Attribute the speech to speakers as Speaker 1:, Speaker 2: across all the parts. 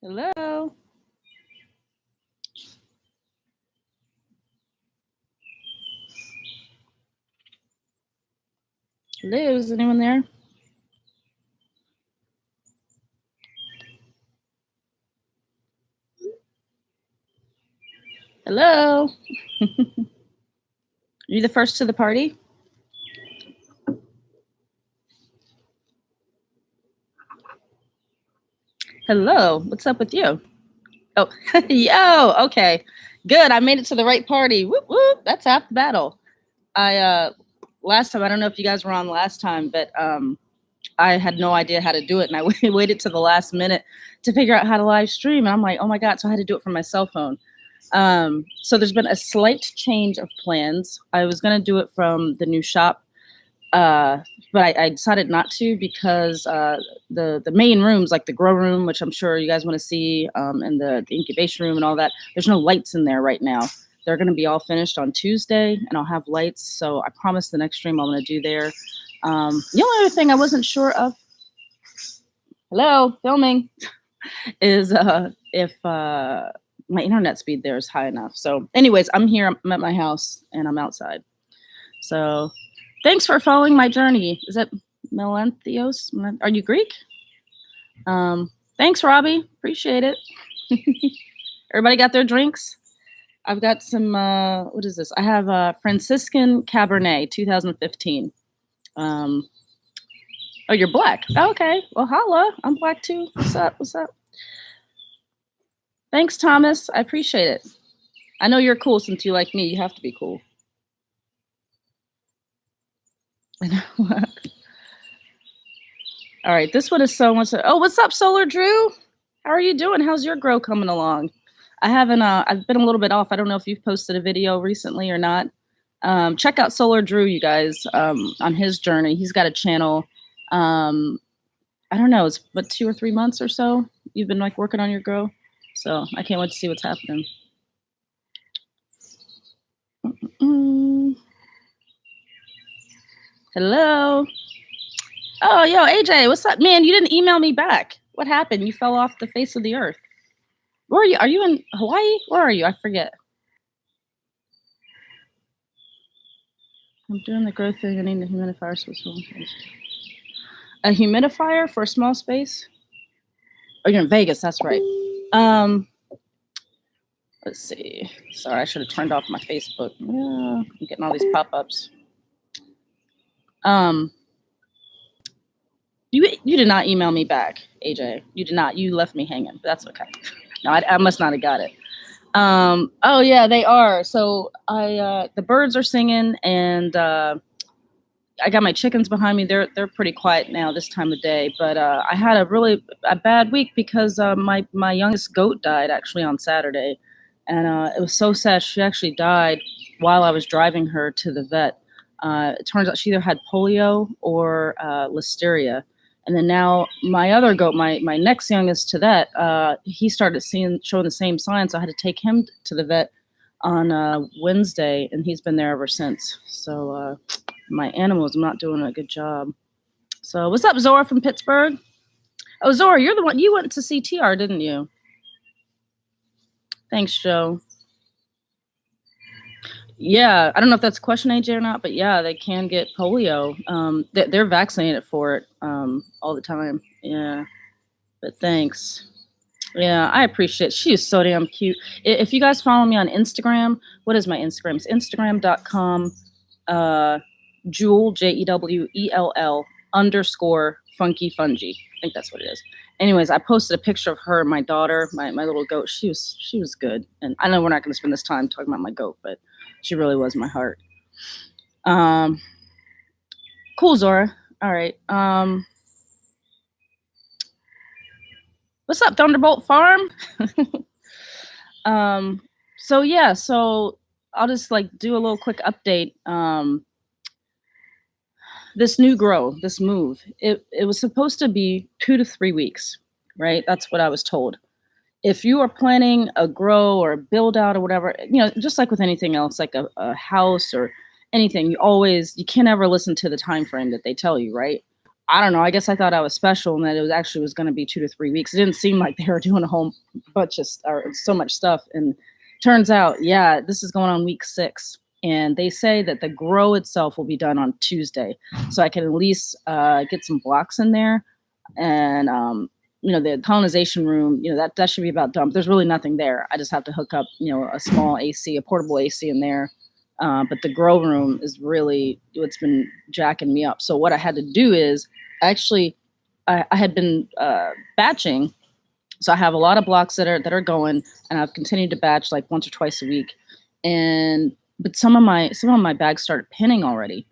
Speaker 1: Hello. Hello, is anyone there? Hello. You the first to the party? Hello. What's up with you? Oh, yo. Okay. Good. I made it to the right party. Whoop whoop. That's half the battle. Last time, I don't know if you guys were on last time, but I had no idea how to do it, and I waited to the last minute to figure out how to live stream. And I'm like, oh my god! So I had to do it from my cell phone. So there's been a slight change of plans. I was gonna do it from the new shop, but I decided not to because the main rooms, like the grow room, which I'm sure you guys want to see, and the incubation room and all that, there's no lights in there right now. They're going to be all finished on Tuesday, and I'll have lights. So I promise the next stream I'm going to do there. The only other thing I wasn't sure of, hello, filming, is if my internet speed there is high enough. So anyways, I'm here, I'm at my house, and I'm outside. So thanks for following my journey. Is it Melanthios? Are you Greek? Thanks, Robbie. Appreciate it. Everybody got their drinks? I've got some, what is this? I have Franciscan Cabernet 2015. Oh, you're black. Oh, okay. Well, holla. I'm black too. What's up? What's up? Thanks, Thomas. I appreciate it. I know you're cool since you like me. You have to be cool. I know. All right. This one is so much. Oh, what's up, Solar Drew? How are you doing? How's your grow coming along? I haven't, I've been a little bit off. I don't know if you've posted a video recently or not. Check out Solar Drew, you guys, on his journey. He's got a channel. I don't know, it's what, 2 or 3 months or so you've been like working on your grow. So I can't wait to see what's happening. Hello. Oh, yo, AJ, what's up? Man, you didn't email me back. What happened? You fell off the face of the earth. Where are you? Are you in Hawaii? Where are you? I forget. I'm doing the growth thing. I need a humidifier. A humidifier for a small space? Oh, you're in Vegas. That's right. Let's see. Sorry, I should have turned off my Facebook. Yeah, I'm getting all these pop-ups. You did not email me back, AJ. You did not. You left me hanging. But that's okay. No, I must not have got it. Oh yeah, they are. So the birds are singing, and I got my chickens behind me. They're pretty quiet now this time of day. But I had a bad week because my youngest goat died actually on Saturday, and it was so sad. She actually died while I was driving her to the vet. It turns out she either had polio or listeria. And then now my other goat, my next youngest to that, he started showing the same signs. So I had to take him to the vet on Wednesday, and he's been there ever since. So my animals, I'm not doing a good job. So what's up, Zora from Pittsburgh? Oh, Zora, you're the one. You went to CTR, didn't you? Thanks, Joe. Yeah, I don't know if that's a question, AJ, or not, but yeah, they can get polio. They're vaccinated for it all the time. Yeah, but thanks. Yeah, I appreciate it. She is so damn cute. If you guys follow me on Instagram, what is my Instagram? It's instagram.com Jewel, JEWELL _funky fungi. I think that's what it is. Anyways, I posted a picture of her and my daughter, my little goat. She was good. And I know we're not going to spend this time talking about my goat, but she really was my heart. Cool, Zora. All right. What's up, Thunderbolt Farm? So yeah, so I'll just like do a little quick update. This new grow, this move, it was supposed to be 2 to 3 weeks, right? That's what I was told. If you are planning a grow or a build out or whatever, just like with anything else, like a house or anything, you can't ever listen to the time frame that they tell you, right? I don't know. I guess I thought I was special and that it was actually was going to be 2 to 3 weeks. It didn't seem like they were doing a whole bunch of or so much stuff. And turns out, yeah, this is going on week 6. And they say that the grow itself will be done on Tuesday, so I can at least get some blocks in there, and the colonization room, that should be about done. But there's really nothing there. I just have to hook up, a small AC, a portable AC in there. But the grow room is really what's been jacking me up. So what I had to do is actually, I had been batching, so I have a lot of blocks that are going, and I've continued to batch like once or twice a week. But some of my bags started pinning already.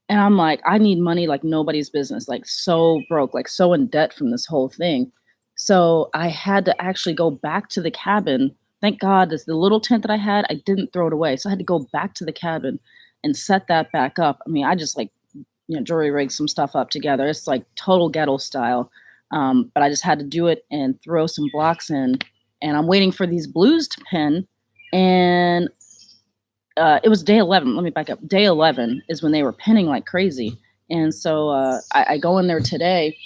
Speaker 1: And I'm like, I need money like nobody's business, like so broke, like so in debt from this whole thing. So I had to actually go back to the cabin. Thank God, this the little tent that I had, I didn't throw it away. So I had to go back to the cabin and set that back up. I mean, I just like, jury rigged some stuff up together. It's like total ghetto style. But I just had to do it and throw some blocks in. And I'm waiting for these blues to pin. And it was day 11. Let me back up. Day 11 is when they were pinning like crazy. And so I go in there today,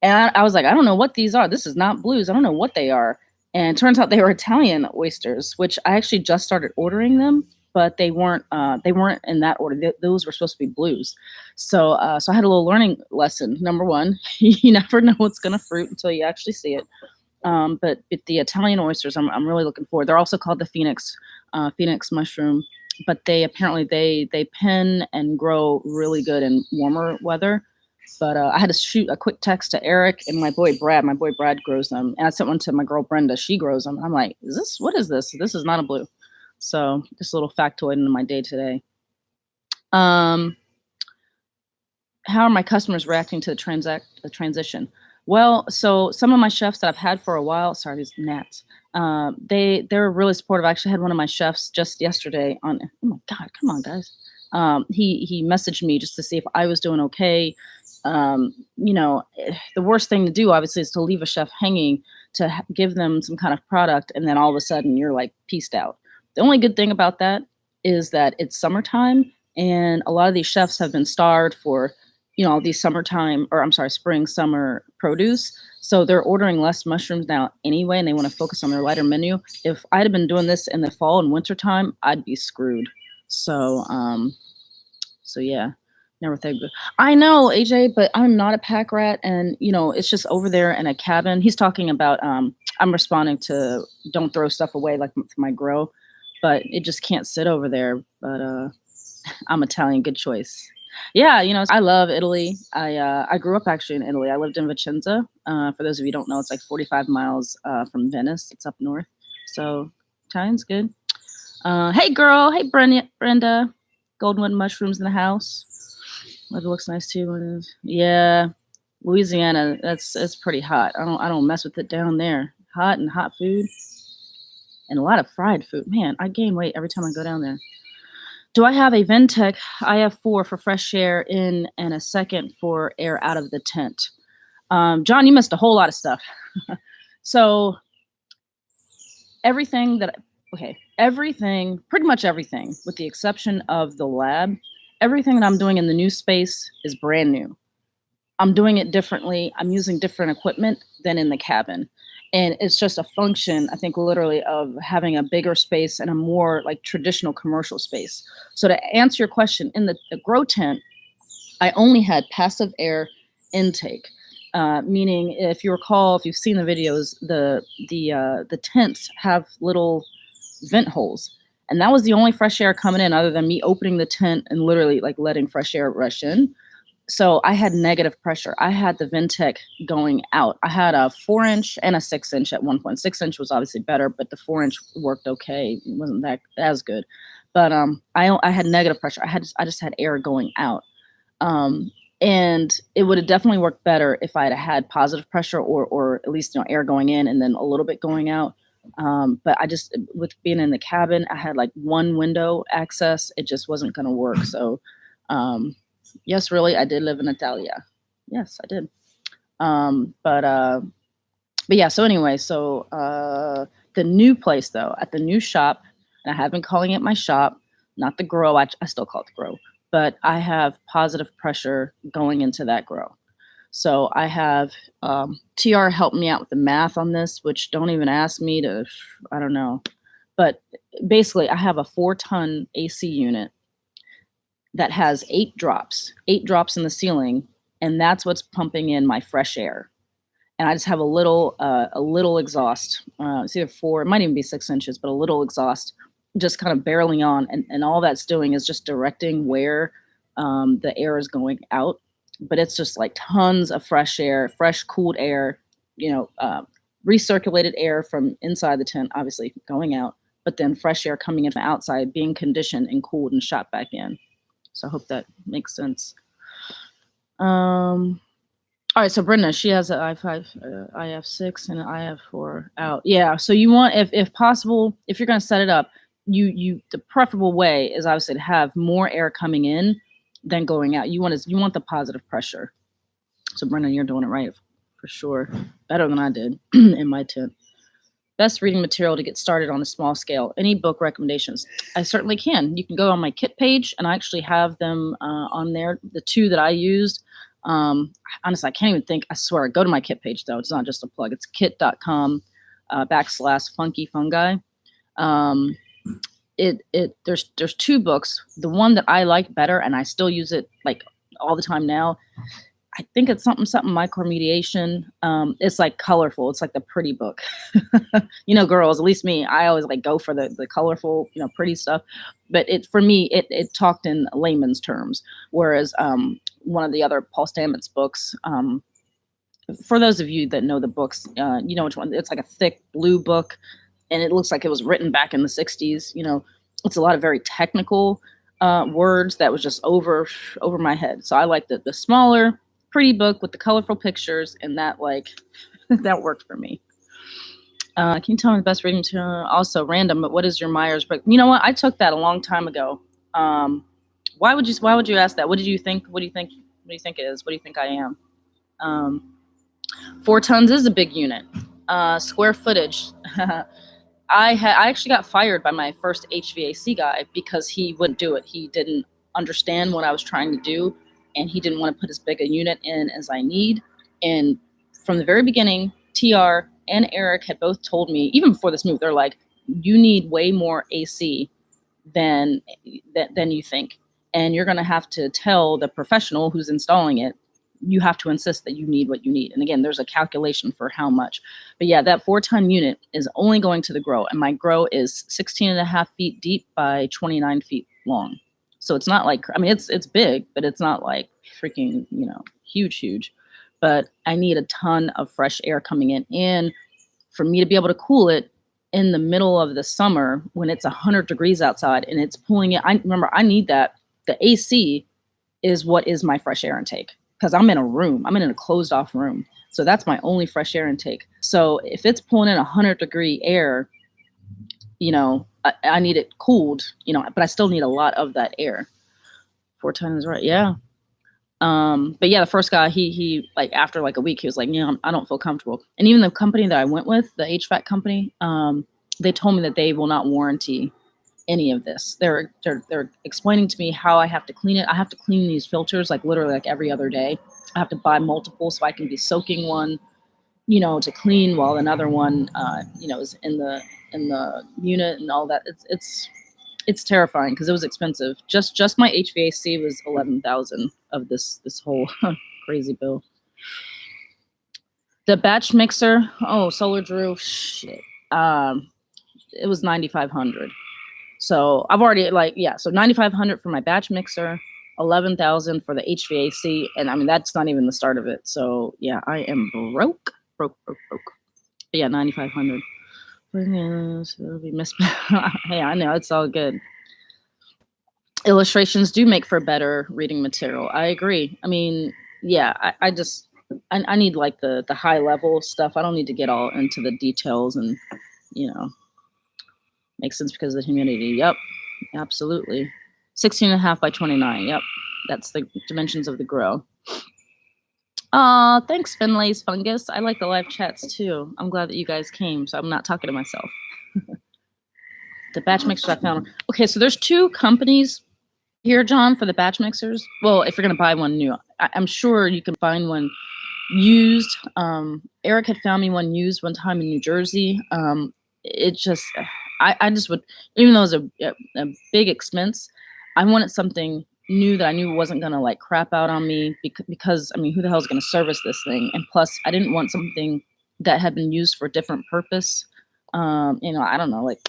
Speaker 1: and I was like, I don't know what these are. This is not blues. I don't know what they are. And it turns out they were Italian oysters, which I actually just started ordering them, but they weren't in that order. Those were supposed to be blues. So I had a little learning lesson. Number one, you never know what's going to fruit until you actually see it. But the Italian oysters, I'm really looking forward. They're also called the Phoenix mushroom, but they apparently they pin and grow really good in warmer weather. But I had to shoot a quick text to Eric and my boy Brad. My boy Brad grows them, and I sent one to my girl Brenda. She grows them. I'm like, what is this? This is not a blue. So just a little factoid into my day today. How are my customers reacting to the transition? Well, so some of my chefs that I've had for a while, sorry, these gnats, they're really supportive. I actually had one of my chefs just yesterday on, oh my God, come on, guys. He messaged me just to see if I was doing okay. The worst thing to do, obviously, is to leave a chef hanging, to give them some kind of product, and then all of a sudden you're like pieced out. The only good thing about that is that it's summertime, and a lot of these chefs have been starved for these spring, summer produce. So they're ordering less mushrooms now anyway, and they want to focus on their lighter menu. If I'd have been doing this in the fall and winter time, I'd be screwed. So yeah, never think. I know, AJ, but I'm not a pack rat, and it's just over there in a cabin. He's talking about I'm responding to don't throw stuff away like my grow, but it just can't sit over there. But I'm Italian, good choice. Yeah, I love Italy. I grew up actually in Italy. I lived in Vicenza. For those of you who don't know, it's like 45 miles from Venice. It's up north. So Italian's good. Hey girl, hey Brenda. Goldenwood mushrooms in the house. Weather looks nice too. Yeah, Louisiana. It's pretty hot. I don't mess with it down there. Hot food, and a lot of fried food. Man, I gain weight every time I go down there. Do I have a Ventec IF4 for fresh air in and a second for air out of the tent? John, you missed a whole lot of stuff. So pretty much everything, with the exception of the lab, everything that I'm doing in the new space is brand new. I'm doing it differently. I'm using different equipment than in the cabin. And it's just a function, I think, literally of having a bigger space and a more like traditional commercial space. So to answer your question, in the grow tent, I only had passive air intake, meaning if you recall, if you've seen the videos, the tents have little vent holes. And that was the only fresh air coming in other than me opening the tent and literally like letting fresh air rush in. So I had negative pressure. I had the Ventec going out. I had a 4-inch and a 6-inch at one point. 6-inch was obviously better, but the 4-inch worked okay. It wasn't that as good. But I had negative pressure. I just had air going out. And it would have definitely worked better if I had positive pressure or at least air going in and then a little bit going out. But with being in the cabin, I had like one window access. It just wasn't going to work. So yes, really, I did live in Italia. Yes, I did. But yeah, so anyway, the new place though, at the new shop, and I have been calling it my shop, not the grow. I still call it the grow, but I have positive pressure going into that grow. So I have TR helped me out with the math on this, which don't even ask me to, I don't know. But basically, I have a 4-ton AC unit that has 8 drops in the ceiling, and that's what's pumping in my fresh air. And I just have a little exhaust. It's either 4, it might even be 6 inches, but a little exhaust just kind of barreling on. And all that's doing is just directing where the air is going out. But it's just like tons of fresh air, fresh, cooled air, recirculated air from inside the tent, obviously going out, but then fresh air coming in from outside, being conditioned and cooled and shot back in. So I hope that makes sense. All right, so Brenda, she has an I5, IF6, and an IF4 out. Yeah, so you want, if possible, if you're going to set it up, the preferable way is obviously to have more air coming in than going out. You want the positive pressure. So Brenda, you're doing it right for sure, better than I did in my tent. Best reading material to get started on a small scale. Any book recommendations? I certainly can. You can go on my kit page, and I actually have them on there. The 2 that I used. Honestly, I can't even think. I swear, go to my kit page though. It's not just a plug. It's kit.com /funky-fungi. There's 2 books. The one that I like better, and I still use it like all the time now. I think it's something micromediation. It's like colorful. It's like the pretty book. Girls, at least me, I always like go for the colorful, pretty stuff. But for me, it talked in layman's terms. Whereas one of the other Paul Stamets books, for those of you that know the books, you know which one. It's like a thick blue book, and it looks like it was written back in the 60s. It's a lot of very technical words that was just over my head. So I like the smaller, pretty book with the colorful pictures, and that that worked for me. Can you tell me the best reading material? Also random, but what is your Myers-Briggs? You know what? I took that a long time ago. Why would you ask that? What did you think? What do you think it is? What do you think I am? 4 tons is a big unit. Square footage. I actually got fired by my first HVAC guy because he wouldn't do it. He didn't understand what I was trying to do, and he didn't want to put as big a unit in as I need. And from the very beginning, TR and Eric had both told me, even before this move, they're like, you need way more AC than you think. And you're going to have to tell the professional who's installing it, you have to insist that you need what you need. And again, there's a calculation for how much. But yeah, that 4-ton unit is only going to the grow. And my grow is 16.5 feet deep by 29 feet long. So it's not like, it's big, but it's not like freaking, huge. But I need a ton of fresh air coming in. And for me to be able to cool it in the middle of the summer when it's 100 degrees outside and it's pulling it, I need that. The AC is what is my fresh air intake, because I'm in a closed off room. So that's my only fresh air intake. So if it's pulling in 100-degree air, I need it cooled, but I still need a lot of that air. 4 tons, right? Yeah. But yeah, the first guy, he like after like a week, he was like, I don't feel comfortable. And even the company that I went with, the HVAC company, they told me that they will not warranty any of this. They're explaining to me how I have to clean it. I have to clean these filters like literally like every other day. I have to buy multiple so I can be soaking one, to clean while another one, is in the unit and all that. It's terrifying because it was expensive. Just my HVAC was $11,000 of this whole crazy bill. The batch mixer, Solar Drew, shit. It was $9,500. So I've already so $9,500 for my batch mixer, $11,000 for the HVAC, and that's not even the start of it. So yeah, I am broke. But yeah, $9,500. Hey, I know, it's all good. Illustrations do make for better reading material. I agree. Yeah, I need like the high level stuff. I don't need to get all into the details and makes sense because of the humidity. Yep, absolutely. 16.5 by 29. Yep, that's the dimensions of the grow. Thanks, Finlay's Fungus. I like the live chats too. I'm glad that you guys came, so I'm not talking to myself. The batch mixers I found. Okay, so there's 2 companies here, John, for the batch mixers. Well, if you're going to buy one new, I'm sure you can find one used. Eric had found me one used one time in New Jersey. It just, I just would, even though it was a big expense, I wanted something new that I knew wasn't gonna like crap out on me because I mean, who the hell is gonna service this thing? And plus, I didn't want something that had been used for a different purpose. I don't know, like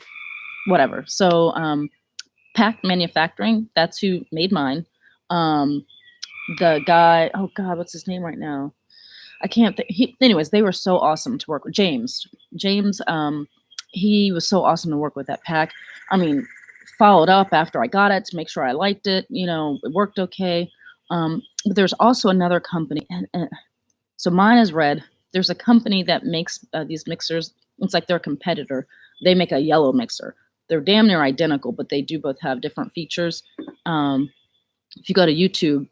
Speaker 1: whatever. So, Pack Manufacturing, that's who made mine. The guy, oh God, what's his name right now? I can't think. Anyways, they were so awesome to work with. James, he was so awesome to work with at Pack. I mean, followed up after I got it to make sure I liked it. It worked okay. But there's also another company, and so mine is red. There's a company that makes these mixers. It's like their competitor. They make a yellow mixer. They're damn near identical, but they do both have different features. If you go to YouTube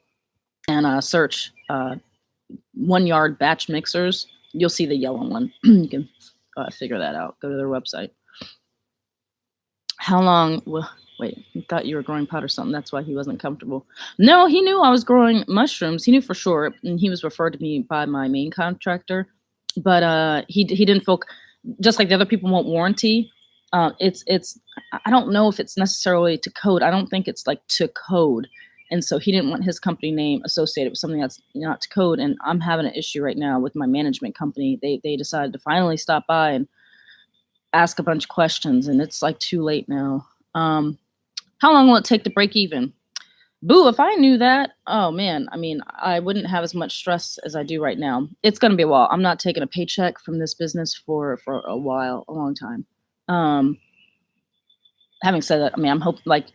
Speaker 1: and search 1 yard batch mixers, you'll see the yellow one. You can figure that out. Go to their website. How long? Well, wait, he thought you were growing pot or something. That's why he wasn't comfortable. No, he knew I was growing mushrooms. He knew for sure, and he was referred to me by my main contractor. But he didn't feel, just like the other people want warranty. It's I don't know if it's necessarily to code. I don't think it's like to code. And so he didn't want his company name associated with something that's not to code. And I'm having an issue right now with my management company. They decided to finally stop by and ask a bunch of questions, and it's like too late now. How long will it take to break even? Boo, if I knew that, oh man, I mean, I wouldn't have as much stress as I do right now. It's going to be a while. I'm not taking a paycheck from this business for a while, a long time. Having said that, I mean, I'm hoping like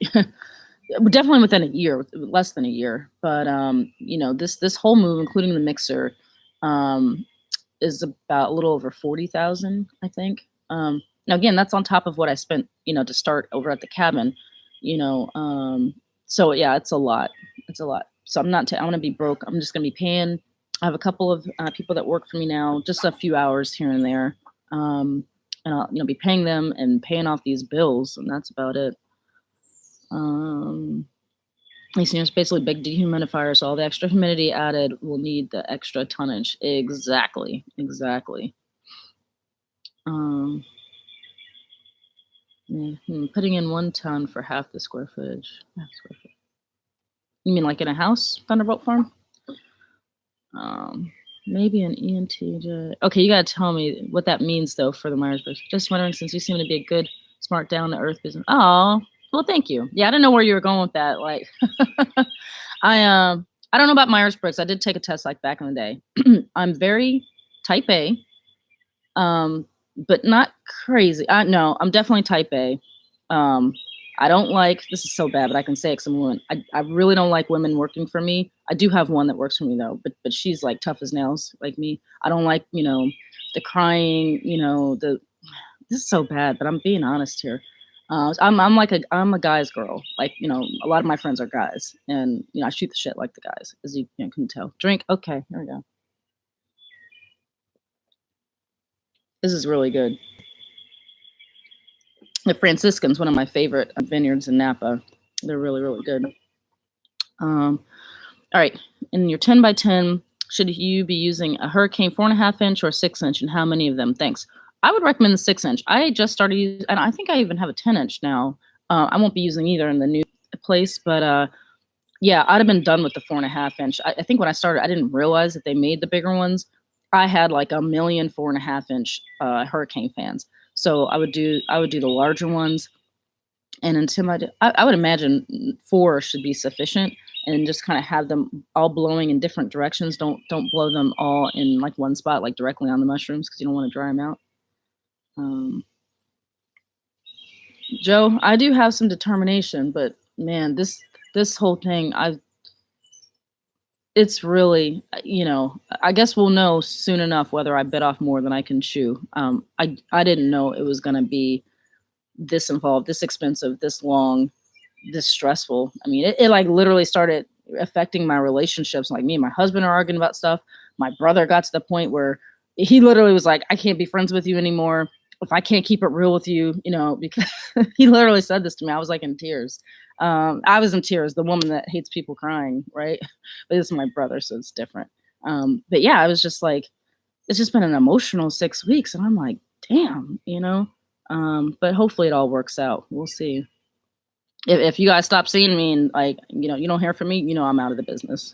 Speaker 1: definitely within a year, less than a year. But this whole move, including the mixer, is about a little over 40,000, I think. Now again, that's on top of what I spent, to start over at the cabin, so yeah, it's a lot. It's a lot. So I'm going to be broke. I'm just going to be paying. I have a couple of people that work for me now, just a few hours here and there. And I'll, be paying them and paying off these bills, and that's about it. It's basically big dehumidifier, so all the extra humidity added will need the extra tonnage. Exactly. Putting in 1 ton for half the square footage. You mean like in a house, Thunderbolt Farm? Maybe an ENTJ. Okay, you gotta tell me what that means though for the Myers-Briggs. Just wondering, since you seem to be a good, smart, down-to-earth business. Oh, well, thank you. Yeah, I didn't know where you were going with that. Like, I don't know about Myers-Briggs. I did take a test like back in the day. I'm very type A. But not crazy. No, I'm definitely type A. I don't like, this is so bad, but I can say it because I'm a woman. I really don't like women working for me. I do have one that works for me though, but she's like tough as nails like me. I don't like, the crying, this is so bad, but I'm being honest here. I'm a guy's girl. Like, a lot of my friends are guys, and, I shoot the shit like the guys, as you can tell. Drink. Okay, here we go. This is really good. The Franciscan's one of my favorite vineyards in Napa. They're really, really good. All right, in your 10 by 10, should you be using a Hurricane 4.5 inch or 6 inch, and how many of them? Thanks. I would recommend the 6 inch. I just started using, and I think I even have a 10 inch now. I won't be using either in the new place, but yeah, I'd have been done with the 4.5 inch. I think when I started, I didn't realize that they made the bigger ones. I had like a million 4.5 inch Hurricane fans. So I would do the larger ones, and I would imagine 4 should be sufficient, and just kind of have them all blowing in different directions. Don't blow them all in like one spot, like directly on the mushrooms, because you don't want to dry them out. Joe, I do have some determination, but man, this whole thing, it's really, I guess we'll know soon enough whether I bit off more than I can chew. I didn't know it was going to be this involved, this expensive, this long, this stressful. I mean, it like literally started affecting my relationships. Like, me and my husband are arguing about stuff. My brother got to the point where he literally was like, I can't be friends with you anymore if I can't keep it real with you, because he literally said this to me. I was like in tears. I was in tears, the woman that hates people crying, right? But this is my brother, so it's different. But yeah, I was just like, it's just been an emotional 6 weeks, and I'm like, damn, but hopefully it all works out. We'll see. If you guys stop seeing me and like, you don't hear from me, I'm out of the business.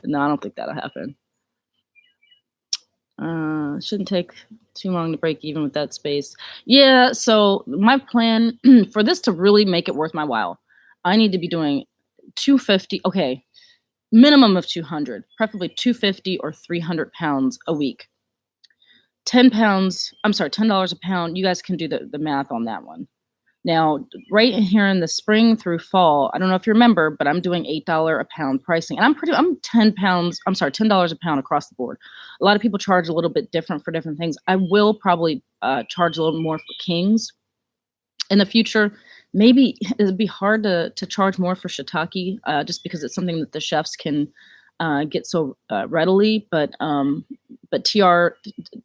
Speaker 1: No, I don't think that'll happen. Shouldn't take too long to break even with that space. Yeah, so my plan for this to really make it worth my while, I need to be doing 250. Okay, minimum of 200, preferably 250 or 300 pounds a week. 10 pounds, I'm sorry, $10 a pound. You guys can do the math on that one. Now, right here in the spring through fall, I don't know if you remember, but I'm doing $8 a pound pricing. And I'm 10 pounds, I'm sorry, $10 a pound across the board. A lot of people charge a little bit different for different things. I will probably charge a little more for kings in the future. Maybe it'd be hard to charge more for shiitake, just because it's something that the chefs can get so readily. But TR,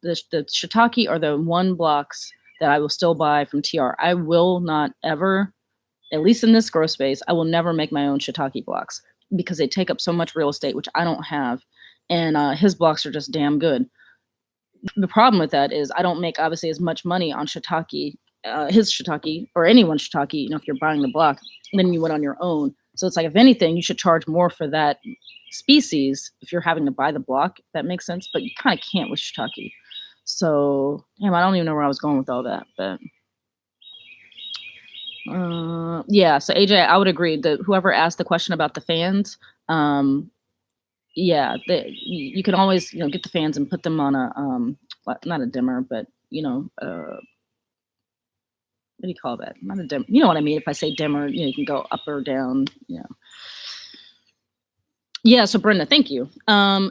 Speaker 1: the shiitake are the one blocks that I will still buy from TR. I will not ever, at least in this grow space, I will never make my own shiitake blocks because they take up so much real estate, which I don't have. And his blocks are just damn good. The problem with that is I don't make obviously as much money on shiitake, his shiitake or anyone's shiitake, if you're buying the block, than you would on your own. So it's like, if anything, you should charge more for that species if you're having to buy the block, if that makes sense. But you kind of can't with shiitake. So, damn, I don't even know where I was going with all that, but yeah. So AJ, I would agree that whoever asked the question about the fans, yeah, you can always get the fans and put them on a not a dimmer, but what do you call that? Not a dim. You know what I mean? If I say dimmer, you can go up or down. Yeah, so Brenda, thank you.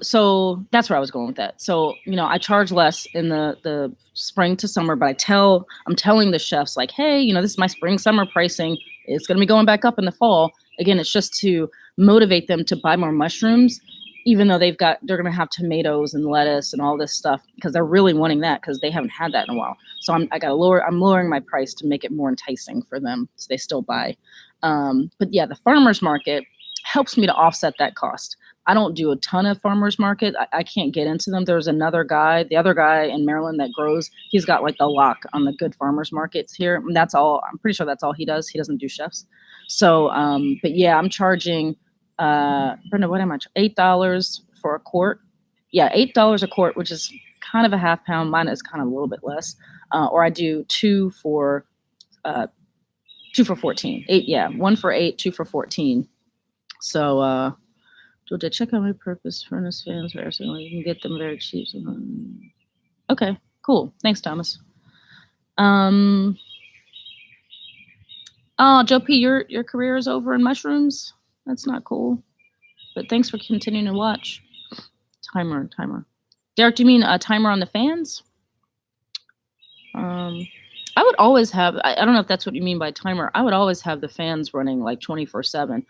Speaker 1: So that's where I was going with that. So, I charge less in the spring to summer, but I'm telling the chefs like, hey, this is my spring summer pricing. It's going to be going back up in the fall. Again, it's just to motivate them to buy more mushrooms, even though they're going to have tomatoes and lettuce and all this stuff, because they're really wanting that because they haven't had that in a while. So I'm lowering my price to make it more enticing for them so they still buy. But yeah, the farmer's market helps me to offset that cost. I don't do a ton of farmers market. I can't get into them. There's the other guy in Maryland that grows. He's got like the lock on the good farmers markets here. And that's all. I'm pretty sure that's all he does. He doesn't do chefs. So, but yeah, I'm charging, Brenda, what am I? $8 for a quart. Yeah, $8 a quart, which is kind of a half pound. Mine is kind of a little bit less. Or I do two for 14. Eight, yeah, 1 for 8, 2 for 14. So, to check out my purpose furnace fans, so you can get them very cheap. Okay, cool. Thanks, Thomas. Oh, Joe P, your career is over in mushrooms. That's not cool. But thanks for continuing to watch. Timer. Derek, do you mean a timer on the fans? I would always have. I don't know if that's what you mean by timer. I would always have the fans running like 24/7.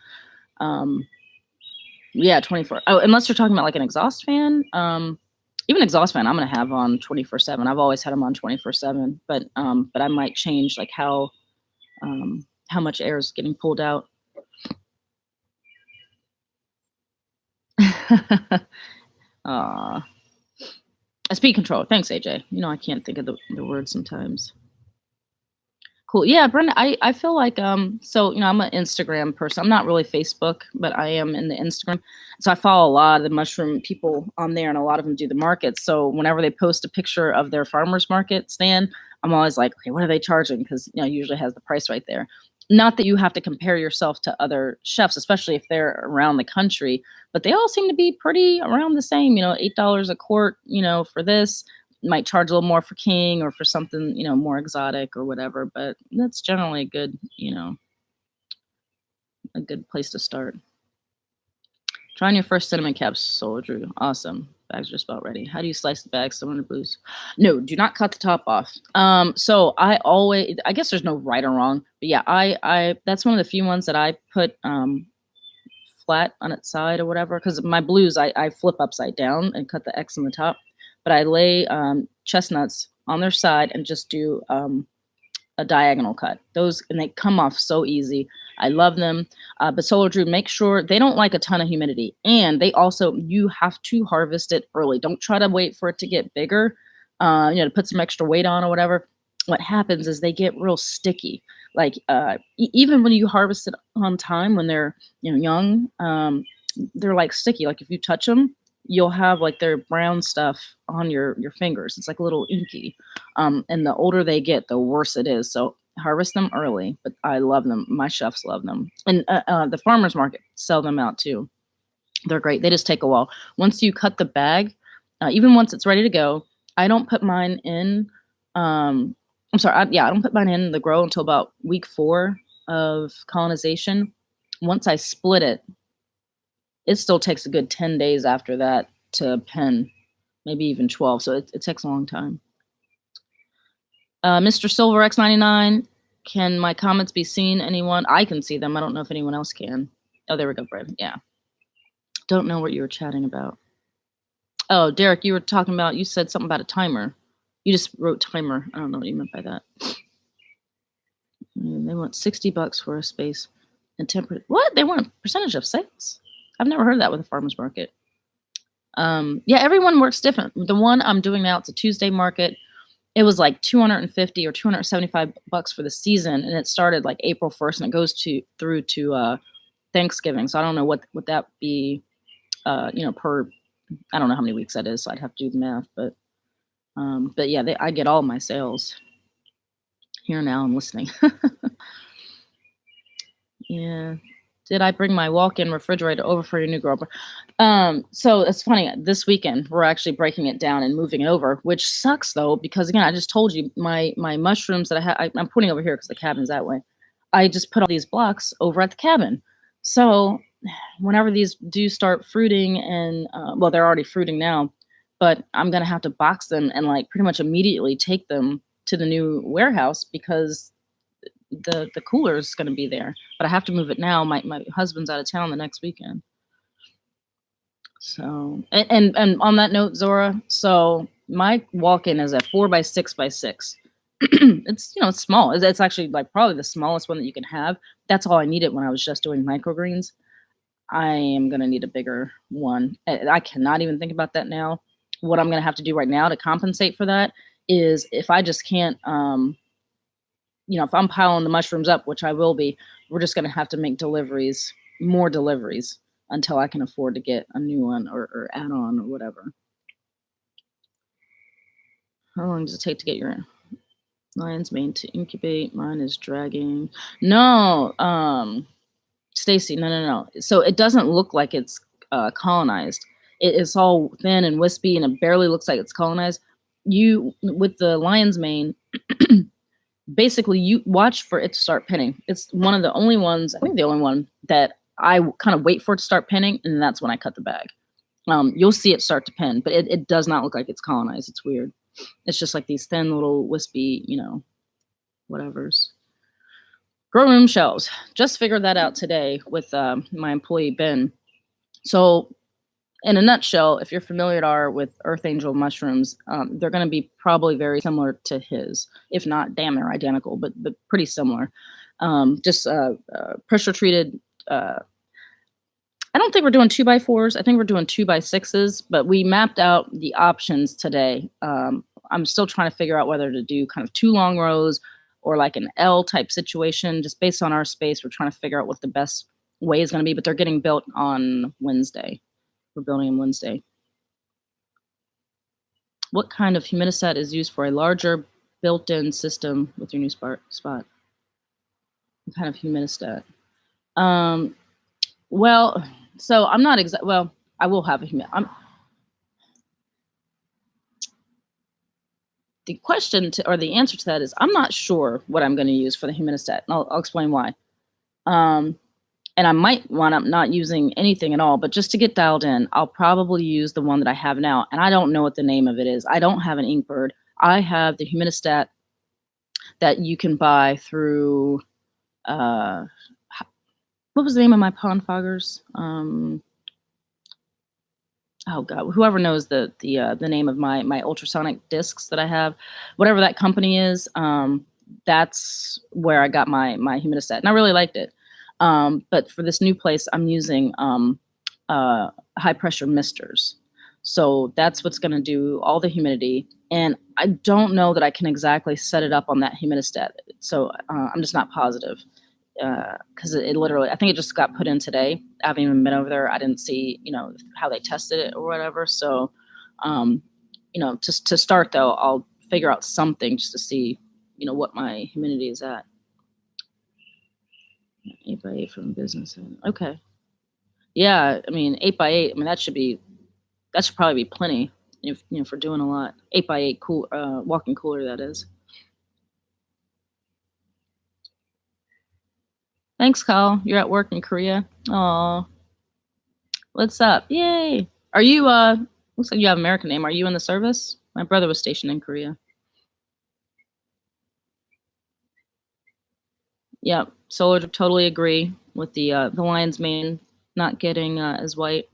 Speaker 1: Yeah, 24. Oh, unless you're talking about like an exhaust fan. Even exhaust fan, I'm gonna have on 24/7. I've always had them on 24/7, but I might change like how much air is getting pulled out. Speed control. Thanks, AJ. I can't think of the word sometimes. Cool. Yeah, Brenda, I feel like so I'm an Instagram person. I'm not really Facebook, but I am in the Instagram. So I follow a lot of the mushroom people on there, and a lot of them do the markets. So whenever they post a picture of their farmers market stand, I'm always like, okay, what are they charging? Because usually has the price right there. Not that you have to compare yourself to other chefs, especially if they're around the country, but they all seem to be pretty around the same. $8 a quart. For this. Might charge a little more for king or for something more exotic or whatever, but that's generally a good place to start. Trying your first cinnamon caps, soldier. Awesome. Bags are just about ready. How do you slice the bags similar to blues? No, do not cut the top off. So I guess there's no right or wrong, but yeah, I that's one of the few ones that I put flat on its side or whatever, because my blues I flip upside down and cut the X on the top. But I lay chestnuts on their side and just do a diagonal cut. And they come off so easy. I love them. But Solar Drew, make sure they don't like a ton of humidity. And they also, you have to harvest it early. Don't try to wait for it to get bigger, to put some extra weight on or whatever. What happens is they get real sticky. Like even when you harvest it on time, when they're young, they're like sticky. Like if you touch them, you'll have like their brown stuff on your fingers. It's like a little inky. And the older they get, the worse it is. So harvest them early. But I love them. My chefs love them, and the farmers market sell them out too. They're great. They just take a while. Once you cut the bag, even once it's ready to go, I don't put mine in. I'm sorry. I don't put mine in the grow until about week 4 of colonization. Once I split it, it still takes a good 10 days after that to pen, maybe even 12. So it takes a long time. Mr. Silver X99, can my comments be seen? Anyone? I can see them. I don't know if anyone else can. Oh, there we go, Brad. Yeah. Don't know what you were chatting about. Oh, Derek, you were talking about, you said something about a timer. You just wrote timer. I don't know what you meant by that. They want $60 for a space and 10%. What? They want a percentage of sales? I've never heard that with a farmer's market. Yeah, everyone works different. The one I'm doing now, it's a Tuesday market. It was like $250 or $275 for the season, and it started like April 1st, and it goes through to Thanksgiving. So I don't know what would that be, per. I don't know how many weeks that is, so I'd have to do the math. But yeah, I get all my sales. Here now, I'm listening. Yeah. Did I bring my walk-in refrigerator over for your new grower? So it's funny. This weekend, we're actually breaking it down and moving it over, which sucks though, because again, I just told you my mushrooms that I have, I'm pointing over here because the cabin's that way. I just put all these blocks over at the cabin. So whenever these do start fruiting and, well, they're already fruiting now, but I'm going to have to box them and like pretty much immediately take them to the new warehouse because the cooler is going to be there, but I have to move it now. My husband's out of town the next weekend. So, and on that note, Zora, so my walk-in is a 4x6x6. It's, it's small. It's actually like probably the smallest one that you can have. That's all I needed when I was just doing microgreens. I am going to need a bigger one. I cannot even think about that now. What I'm going to have to do right now to compensate for that is if I just can't, if I'm piling the mushrooms up, which I will be, we're just going to have to make more deliveries until I can afford to get a new one or add on or whatever. How long does it take to get your lion's mane to incubate? Mine is dragging. No, Stacy, no. So it doesn't look like it's colonized. It's all thin and wispy, and it barely looks like it's colonized. With the lion's mane, basically you watch for it to start pinning. It's one of the only ones, I think the only one that I kind of wait for it to start pinning, and that's when I cut the bag. You'll see it start to pin, but it does not look like it's colonized. It's weird. It's just like these thin little wispy, whatevers. Grow room shelves. Just figured that out today with my employee, Ben. So in a nutshell, if you're familiar with Earth Angel mushrooms, they're going to be probably very similar to his, if not damn near identical, but pretty similar. Just pressure treated. I don't think we're doing 2x4s. I think we're doing 2x6s, but we mapped out the options today. I'm still trying to figure out whether to do kind of 2 long rows or like an L type situation. Just based on our space, we're trying to figure out what the best way is going to be, but they're getting built on Wednesday. We're building them Wednesday. What kind of humidistat is used for a larger built-in system with your new spot? What kind of humidistat? Well, so I'm not exact. Well, I will have a the question or the answer to that is I'm not sure what I'm going to use for the humidistat. And I'll explain why. And I might wind up not using anything at all, but just to get dialed in, I'll probably use the one that I have now. And I don't know what the name of it is. I don't have an Inkbird. I have the humidistat that you can buy through, what was the name of my pond foggers? Oh God, whoever knows the name of my ultrasonic discs that I have, whatever that company is, that's where I got my humidistat, and I really liked it. But for this new place, I'm using high pressure misters. So that's what's going to do all the humidity. And I don't know that I can exactly set it up on that humidistat. So I'm just not positive because it literally, I think it just got put in today. I haven't even been over there. I didn't see, how they tested it or whatever. So, just to start though, I'll figure out something just to see, what my humidity is at. 8x8 from business. Okay. Yeah, I mean 8x8. I mean that should probably be plenty if for doing a lot. 8x8 cool walk-in cooler that is. Thanks, Kyle. You're at work in Korea. Aw. What's up? Yay. Are you looks like you have an American name. Are you in the service? My brother was stationed in Korea. Yep. Solar totally agree with the lion's mane not getting as white.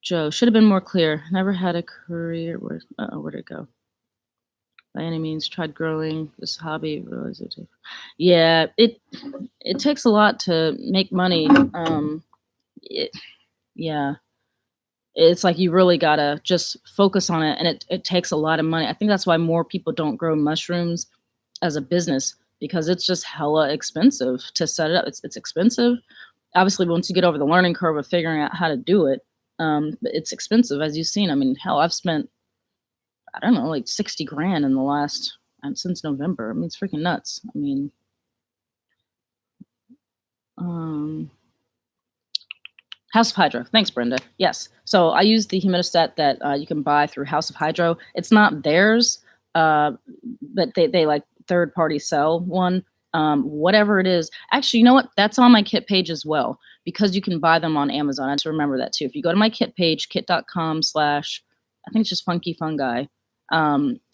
Speaker 1: Joe should have been more clear. Never had a career. Where'd it go? By any means, tried growing this hobby. Realized it. Yeah, it takes a lot to make money. Yeah, it's like you really gotta just focus on it, and it takes a lot of money. I think that's why more people don't grow mushrooms as a business because it's just hella expensive to set it up. It's expensive. Obviously, once you get over the learning curve of figuring out how to do it, but it's expensive as you've seen. I mean, hell, I've spent I don't know like 60 grand in the last since November. I mean, it's freaking nuts. I mean, House of Hydro. Thanks, Brenda. Yes. So I use the humidistat that you can buy through House of Hydro. It's not theirs, but they like third party sell one. Whatever it is. Actually, you know what? That's on my kit page as well because you can buy them on Amazon. I just remember that too. If you go to my kit page, kit.com/ I think it's just Funky Fungi.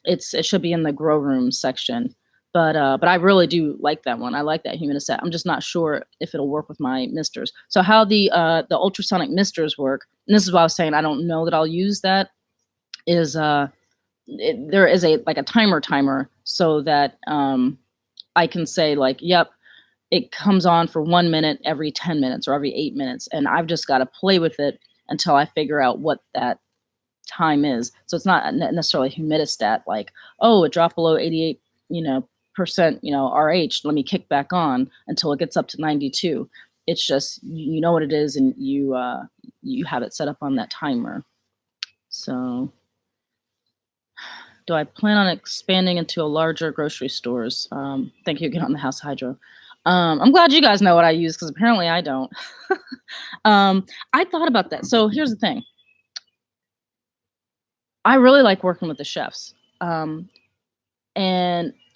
Speaker 1: It should be in the grow room section. But I really do like that one. I like that humidistat. I'm just not sure if it'll work with my misters. So how the ultrasonic misters work, and this is what I was saying, I don't know that I'll use that, is there is a timer so that I can say like, yep, it comes on for 1 minute every 10 minutes or every 8 minutes. And I've just got to play with it until I figure out what that time is. So it's not necessarily a humidistat like, oh, it dropped below 88, percent, RH, let me kick back on until it gets up to 92. It's just, you know what it is and you have it set up on that timer. So do I plan on expanding into a larger grocery stores? Thank you again on the House Hydro. I'm glad you guys know what I use because apparently I don't. I thought about that. So here's the thing. I really like working with the chefs. And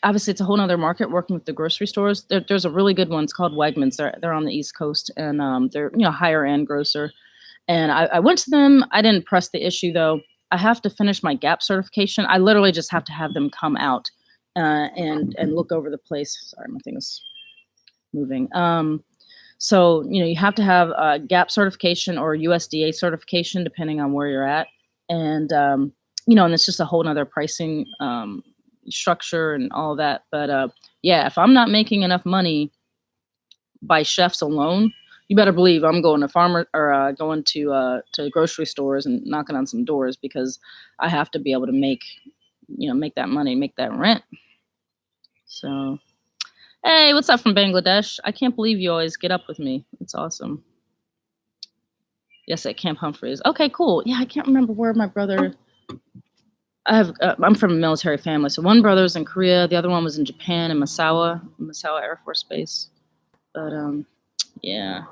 Speaker 1: obviously it's a whole nother market working with the grocery stores. There's a really good one. It's called Wegmans. They're on the East Coast and they're higher end grocer. And I went to them. I didn't press the issue though. I have to finish my GAP certification. I literally just have to have them come out and look over the place. Sorry, my thing is moving. So you have to have a GAP certification or USDA certification depending on where you're at, and and it's just a whole nother pricing structure and all that. But yeah, if I'm not making enough money by chefs alone, you better believe I'm going to farmer or going to grocery stores and knocking on some doors because I have to be able to make that money, make that rent. So, hey, what's up from Bangladesh? I can't believe you always get up with me. It's awesome. Yes, at Camp Humphreys. Okay, cool. Yeah, I can't remember where my brother. I'm from a military family, so one brother was in Korea, the other one was in Japan in Misawa Air Force Base. But yeah.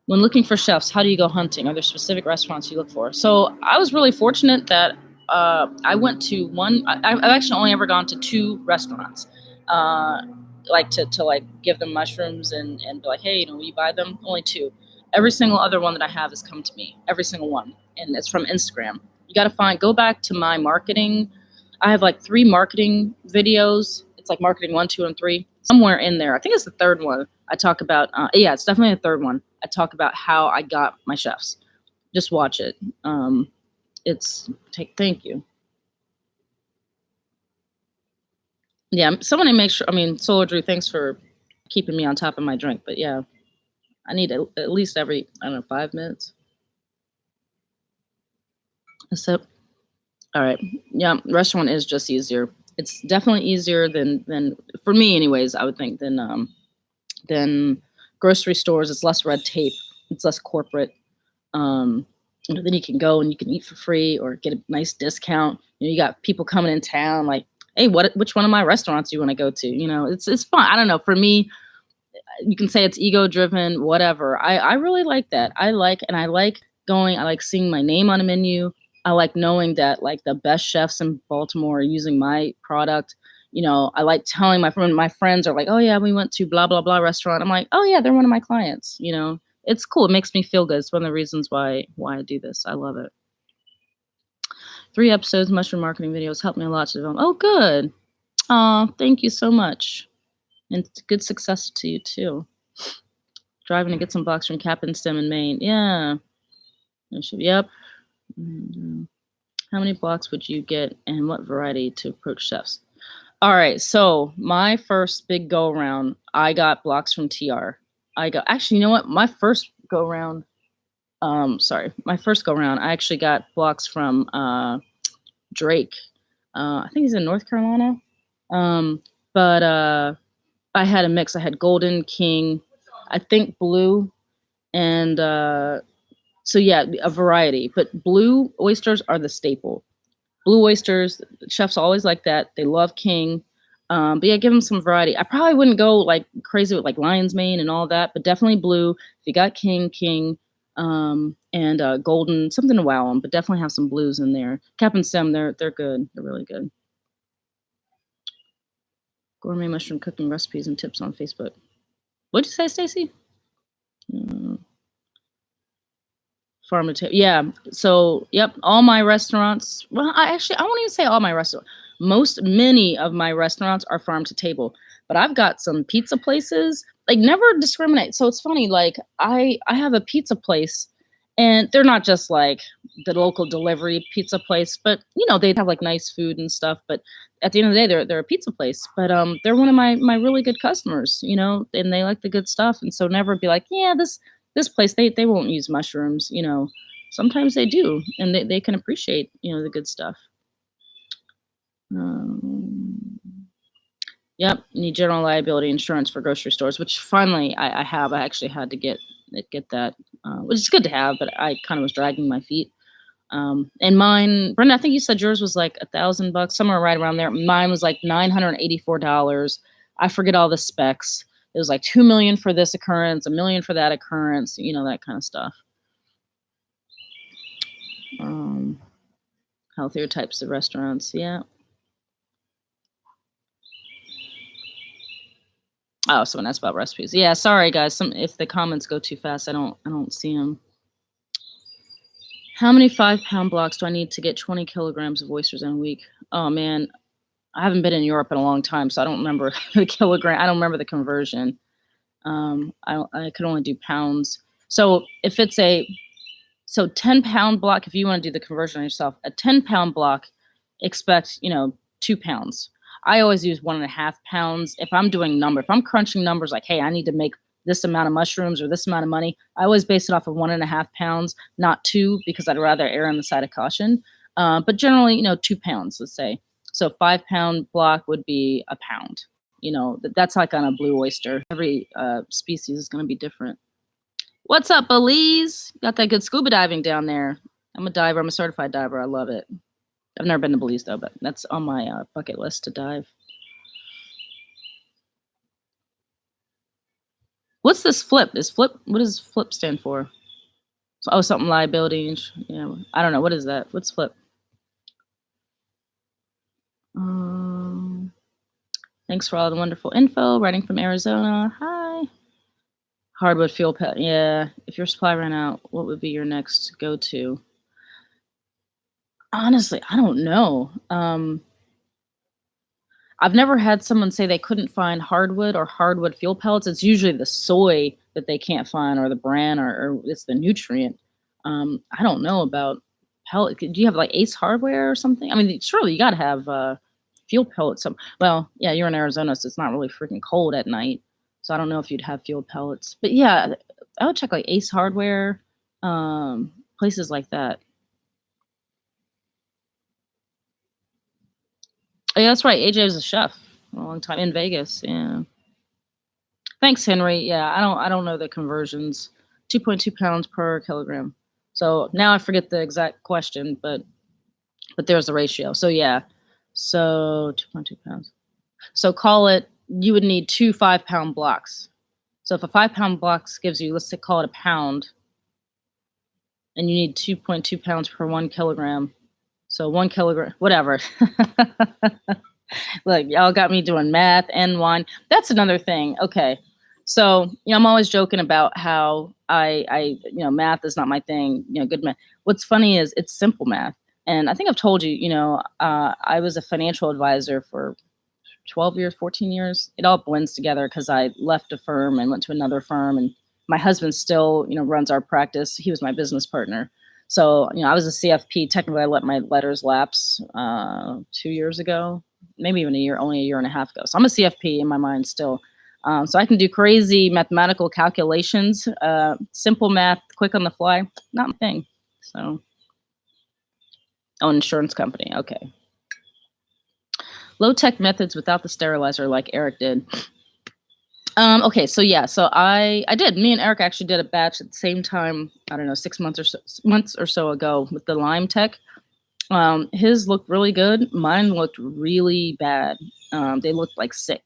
Speaker 1: When looking for chefs, how do you go hunting? Are there specific restaurants you look for? So I was really fortunate that I went to one. I've actually only ever gone to 2 restaurants, like to like give them mushrooms and be like, hey, will you buy them? Only 2. Every single other one that I have has come to me. Every single one, and it's from Instagram. You got to go back to my marketing. I have like 3 marketing videos. It's like marketing 1, 2, and 3. Somewhere in there, I think it's the 3rd one. I talk about, yeah, it's definitely the 3rd one. I talk about how I got my chefs. Just watch it. Thank you. Yeah, somebody make sure. I mean, Solar Drew, thanks for keeping me on top of my drink. But yeah, I need at least every, I don't know, 5 minutes. So, all right. Yeah, restaurant is just easier. It's definitely easier than for me, anyways. I would think than grocery stores. It's less red tape. It's less corporate. Um, then you can go and you can eat for free or get a nice discount. You got people coming in town like, hey, which one of my restaurants do you want to go to? It's fun. I don't know. For me, you can say it's ego driven, whatever. I really like that. I like going, I like seeing my name on a menu. I like knowing that like the best chefs in Baltimore are using my product. I like telling my friends are like, oh yeah, we went to blah blah blah restaurant. I'm like, oh yeah, they're one of my clients. It's cool. It makes me feel good. It's one of the reasons why I do this. I love it. 3 episodes, mushroom marketing videos helped me a lot to develop. Oh, good. Oh, thank you so much. And good success to you too. Driving to get some blocks from Cap and Stem in Maine. Yeah. Yep. How many blocks would you get and what variety to approach chefs? All right. So my first big go around, I got blocks from TR. Actually, you know what? My first go around, I actually got blocks from Drake. I think he's in North Carolina. But I had a mix. I had Golden, King, I think Blue, and so yeah, a variety. But blue oysters are the staple. Blue oysters, chefs always like that. They love King. But yeah, give them some variety. I probably wouldn't go like crazy with like lion's mane and all that, but definitely blue. If you got King, and Golden, something to wow them, but definitely have some blues in there. Cap and Stem, they're good. They're really good. Gourmet mushroom cooking recipes and tips on Facebook. What'd you say, Stacy? Farm to table. Yeah. So, yep. All my restaurants. Well, I won't even say all my restaurants. Many of my restaurants are farm to table. But I've got some pizza places. Like, never discriminate. So it's funny. Like, I have a pizza place, and they're not just like the local delivery pizza place, but they have like nice food and stuff. But at the end of the day, they're a pizza place. But they're one of my really good customers. And they like the good stuff. And so never be like, yeah, this place they won't use mushrooms. Sometimes they do, and they can appreciate the good stuff. Yep, you need general liability insurance for grocery stores, which finally I have. I actually had to get that, which is good to have, but I kind of was dragging my feet. And mine, Brenda, I think you said yours was like $1,000, somewhere right around there. Mine was like $984. I forget all the specs. It was like 2 million for this occurrence, 1 million for that occurrence, that kind of stuff. Healthier types of restaurants, yeah. Oh, someone asked about recipes. Yeah, sorry guys. If the comments go too fast, I don't see them. How many 5-pound blocks do I need to get 20 kilograms of oysters in a week? Oh man, I haven't been in Europe in a long time, so I don't remember the kilogram. I don't remember the conversion. I could only do pounds. So if it's 10-pound block, if you want to do the conversion on yourself, a 10-pound block, expect 2 pounds. I always use 1.5 pounds. If I'm crunching numbers like, hey, I need to make this amount of mushrooms or this amount of money, I always base it off of 1.5 pounds, not 2, because I'd rather err on the side of caution. But generally, 2 pounds, let's say. So 5-pound block would be a pound. That's like on a blue oyster. Every species is going to be different. What's up, Belize? Got that good scuba diving down there. I'm a diver. I'm a certified diver. I love it. I've never been to Belize, though, but that's on my bucket list to dive. What's this flip? What does flip stand for? Oh, something liability. Yeah, I don't know. What is that? What's flip? Thanks for all the wonderful info. Writing from Arizona. Hi. Hardwood fuel pet. Yeah. If your supply ran out, what would be your next go-to? Honestly, I don't know. I've never had someone say they couldn't find hardwood or hardwood fuel pellets. It's usually the soy that they can't find, or the bran, or it's the nutrient. I don't know about pellet. Do you have like Ace Hardware or something? I mean, surely you got to have fuel pellets. Well, yeah, you're in Arizona, so it's not really freaking cold at night. So I don't know if you'd have fuel pellets, but yeah, I would check like Ace Hardware, places like that. Oh, yeah, that's right. AJ was a chef a long time in Vegas. Yeah. Thanks, Henry. Yeah, I don't know the conversions. 2.2 pounds per kilogram. So now I forget the exact question, but there's a ratio. So yeah. So 2.2 pounds. So call it, you would need 2 5-pound blocks. So if a 5-pound box gives you, let's say, call it a pound, and you need 2.2 pounds per 1 kilogram. So 1 kilogram, whatever. Look, y'all got me doing math and wine. That's another thing. Okay. So, I'm always joking about how math is not my thing, good math. What's funny is it's simple math. And I think I've told you, I was a financial advisor for 12 years, 14 years. It all blends together because I left a firm and went to another firm. And my husband still, runs our practice. He was my business partner. So, I was a CFP. Technically, I let my letters lapse 2 years ago, maybe even only a year and a half ago. So I'm a CFP in my mind still. So I can do crazy mathematical calculations, simple math, quick on the fly, not my thing. So, insurance company. Okay. Low tech methods without the sterilizer, like Eric did. Okay, so yeah, so I did. Me and Eric actually did a batch at the same time. I don't know, 6 months or so ago with the Lime Tech. His looked really good. Mine looked really bad. They looked like sick.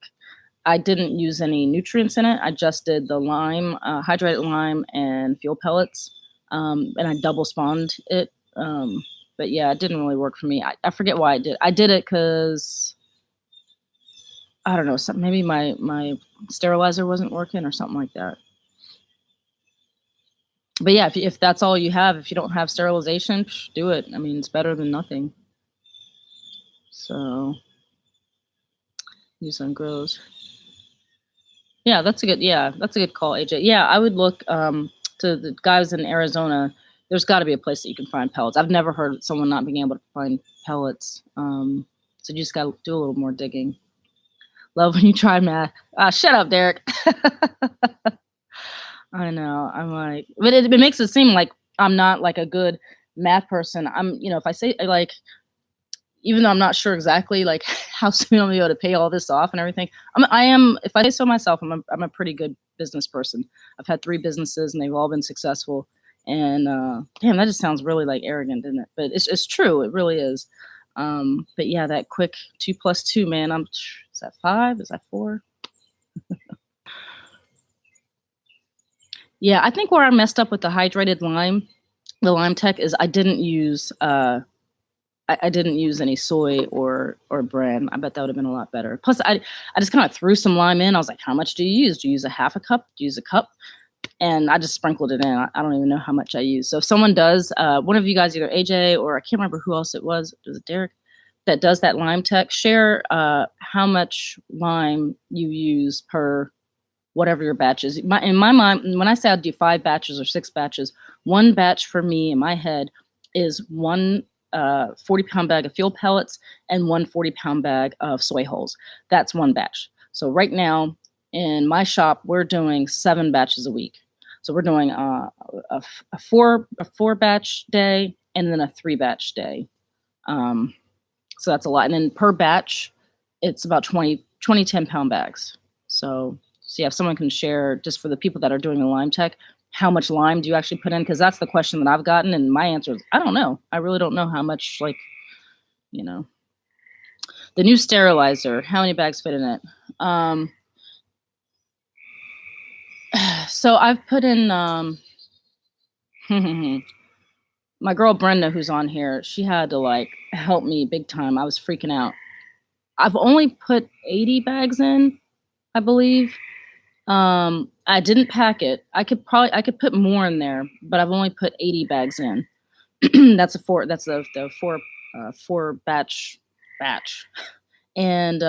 Speaker 1: I didn't use any nutrients in it. I just did the lime, hydrated lime, and fuel pellets, and I double spawned it. But yeah, it didn't really work for me. I forget why I did. I did it because I don't know. Maybe my sterilizer wasn't working or something like that. But yeah, if that's all you have, if you don't have sterilization, do it. I mean, it's better than nothing. So use on grows. Yeah, that's a good call, AJ. Yeah, I would look to the guys in Arizona. There's got to be a place that you can find pellets. I've never heard of someone not being able to find pellets. So you just got to do a little more digging. Love when you try math. Shut up, Derek. I know. I'm like, but it makes it seem like I'm not like a good math person. I'm, if I say like, even though I'm not sure exactly like how soon I'm gonna be able to pay all this off and everything, I am. If I say so myself, I'm a pretty good business person. I've had 3 businesses and they've all been successful. And damn, that just sounds really like arrogant, doesn't it? But it's true. It really is. But yeah, that quick 2 + 2, man. Is that 5? Is that 4? Yeah, I think where I messed up with the hydrated lime, the Lime Tech, is I didn't use I didn't use any soy or bran. I bet that would have been a lot better. Plus, I just kind of threw some lime in. I was like, how much do you use? Do you use a half a cup? Do you use a cup? And I just sprinkled it in. I don't even know how much I use. So if someone does, one of you guys, either AJ or I can't remember who else it was it Derek, that does that Lime Tech, share how much lime you use per whatever your batch is. In my mind, when I say I'd do 5 batches or 6 batches, one batch for me in my head is one 40-pound bag of fuel pellets and one 40-pound bag of soy hulls. That's one batch. So right now in my shop, we're doing 7 batches a week. So we're doing a 4 batch day and then a 3 batch day. So that's a lot. And then per batch, it's about 20 10-pound bags. So yeah, if someone can share, just for the people that are doing the Lime Tech, how much lime do you actually put in? Because that's the question that I've gotten, and my answer is I don't know. I really don't know how much, the new sterilizer, how many bags fit in it? So I've put in my girl Brenda, who's on here, she had to help me big time. I was freaking out. I've only put 80 bags in, I believe. I didn't pack it. I could put more in there, but I've only put 80 bags in. That's the 4 batch. And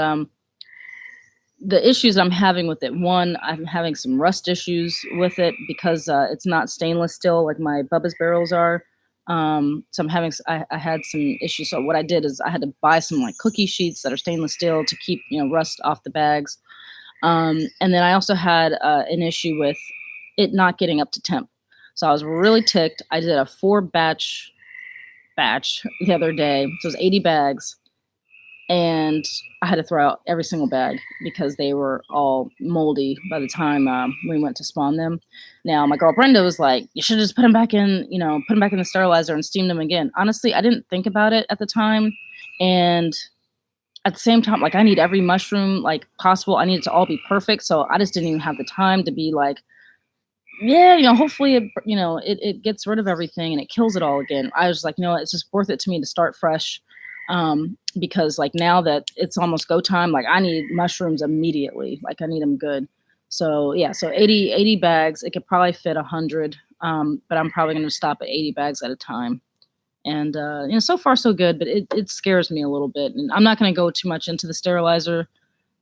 Speaker 1: the issues I'm having with it, one, I'm having some rust issues with it because it's not stainless steel like my Bubba's barrels are. So I had some issues. So what I did is I had to buy some cookie sheets that are stainless steel to keep rust off the bags. And then I also had an issue with it not getting up to temp. So I was really ticked. I did a 4-batch the other day. So it was 80 bags. And I had to throw out every single bag because they were all moldy by the time we went to spawn them. Now, my girl Brenda was like, you should just put them back in, put them back in the sterilizer and steam them again. Honestly, I didn't think about it at the time. And at the same time, like, I need every mushroom like possible. I need it to all be perfect. So I just didn't even have the time to be like, yeah, hopefully it gets rid of everything and it kills it all again. I was like, it's just worth it to me to start fresh. Because like now that it's almost go time, like I need mushrooms immediately. Like I need them good. So yeah, so 80 bags, it could probably fit 100. But I'm probably going to stop at 80 bags at a time. And, so far so good, but it scares me a little bit. And I'm not going to go too much into the sterilizer.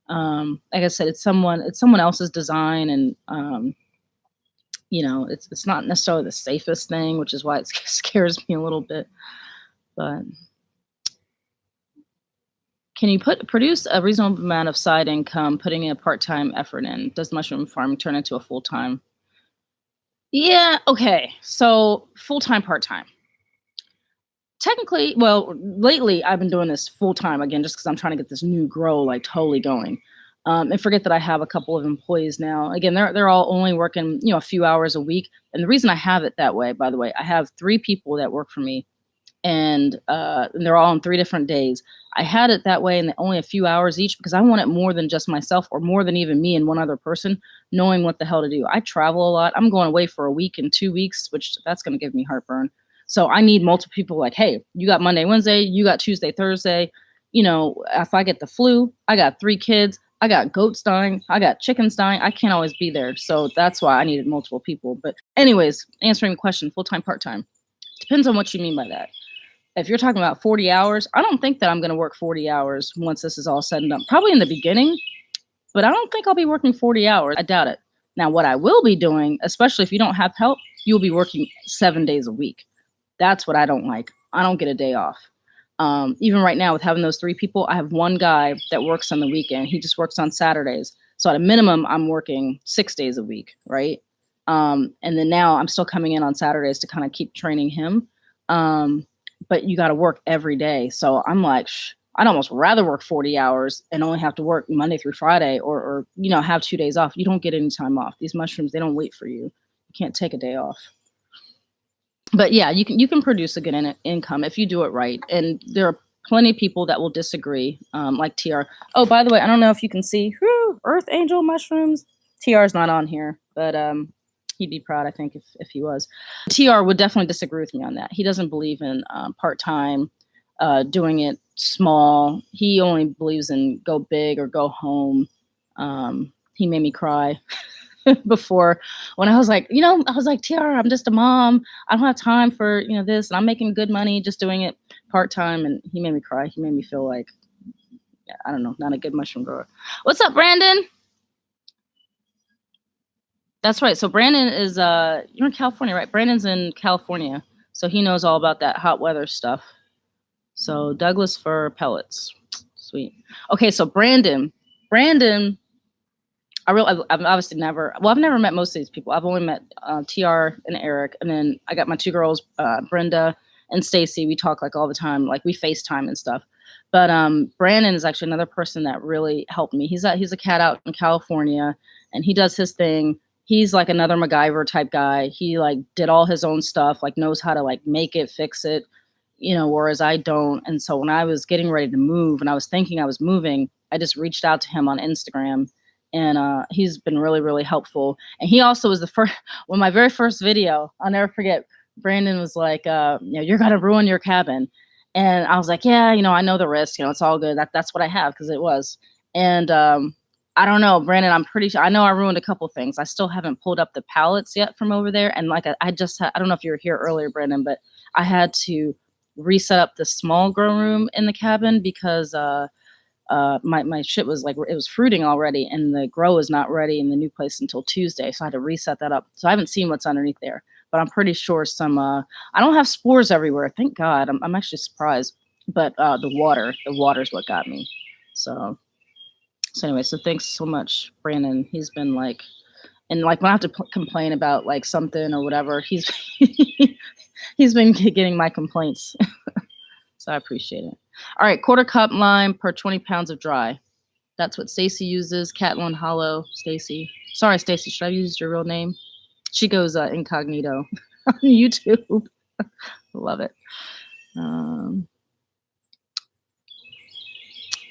Speaker 1: Like I said, it's someone else's design, and, it's not necessarily the safest thing, which is why it scares me a little bit. But can you produce a reasonable amount of side income, putting in a part-time effort in? Does mushroom farming turn into a full-time? Yeah, okay. So full-time, part-time. Technically, well, lately I've been doing this full-time again, just because I'm trying to get this new grow like totally going. And forget that I have a couple of employees now. Again, they're all only working, a few hours a week. And the reason I have it that way, by the way, I have 3 people that work for me, and they're all on 3 different days. I had it that way, and only a few hours each, because I want it more than just myself, or more than even me and one other person knowing what the hell to do. I travel a lot. I'm going away for a week and 2 weeks, which that's going to give me heartburn. So I need multiple people like, hey, you got Monday, Wednesday, you got Tuesday, Thursday. If I get the flu, I got 3 kids, I got goats dying, I got chickens dying. I can't always be there. So that's why I needed multiple people. But anyways, answering the question, full-time, part-time. Depends on what you mean by that. If you're talking about 40 hours, I don't think that I'm going to work 40 hours once this is all said and done. Probably in the beginning, but I don't think I'll be working 40 hours. I doubt it. Now, what I will be doing, especially if you don't have help, you'll be working 7 days a week. That's what I don't like. I don't get a day off. Even right now with having those 3 people, I have one guy that works on the weekend. He just works on Saturdays. So at a minimum, I'm working 6 days a week, right? And then now I'm still coming in on Saturdays to kind of keep training him. But you got to work every day. So I'm like, I'd almost rather work 40 hours and only have to work Monday through Friday, or have 2 days off. You don't get any time off. These mushrooms, they don't wait for you. You can't take a day off. But yeah, you can produce a good income if you do it right. And there are plenty of people that will disagree, like TR. Oh, by the way, I don't know if you can see, Earth Angel mushrooms. TR's not on here, but he'd be proud, I think, if he was. TR would definitely disagree with me on that. He doesn't believe in part-time, doing it small. He only believes in go big or go home. He made me cry before, when I was like, TR, I'm just a mom. I don't have time for, this, and I'm making good money just doing it part-time. And he made me cry. He made me feel like, I don't know, not a good mushroom grower. What's up, Brandon? That's right. So Brandon is, you're in California, right? Brandon's in California. So he knows all about that hot weather stuff. So Douglas fir pellets. Sweet. Okay, so Brandon, I've obviously I've never met most of these people. I've only met TR and Eric, and then I got my 2 girls, Brenda and Stacy. We talk like all the time, like we FaceTime and stuff. But Brandon is actually another person that really helped me. He's a cat out in California, and he does his thing. He's like another MacGyver type guy. He like did all his own stuff, like knows how to like make it, fix it, whereas I don't. And so when I was getting ready to move and I was thinking I was moving, I just reached out to him on Instagram. And he's been really, really helpful. And he also was the first, when my very first video, I'll never forget, Brandon was like, you're going to ruin your cabin. And I was like, yeah, I know the risk, it's all good. That's what I have, because it was. And I don't know, Brandon, I'm pretty sure, I know I ruined a couple things. I still haven't pulled up the pallets yet from over there. And like, I don't know if you were here earlier, Brandon, but I had to reset up the small grow room in the cabin because my shit was like, it was fruiting already, and the grow is not ready in the new place until Tuesday. So I had to reset that up. So I haven't seen what's underneath there, but I'm pretty sure some, I don't have spores everywhere. Thank God. I'm actually surprised, but the water is what got me. So So anyway, so thanks so much, Brandon. He's been like, and like when I have to complain about like something or whatever, he's he's been getting my complaints. So I appreciate it. All right, 1/4 cup lime per 20 pounds of dry. That's what Stacy uses. Catlin Hollow, Stacy. Sorry, Stacy, should I use your real name? She goes incognito on YouTube. Love it.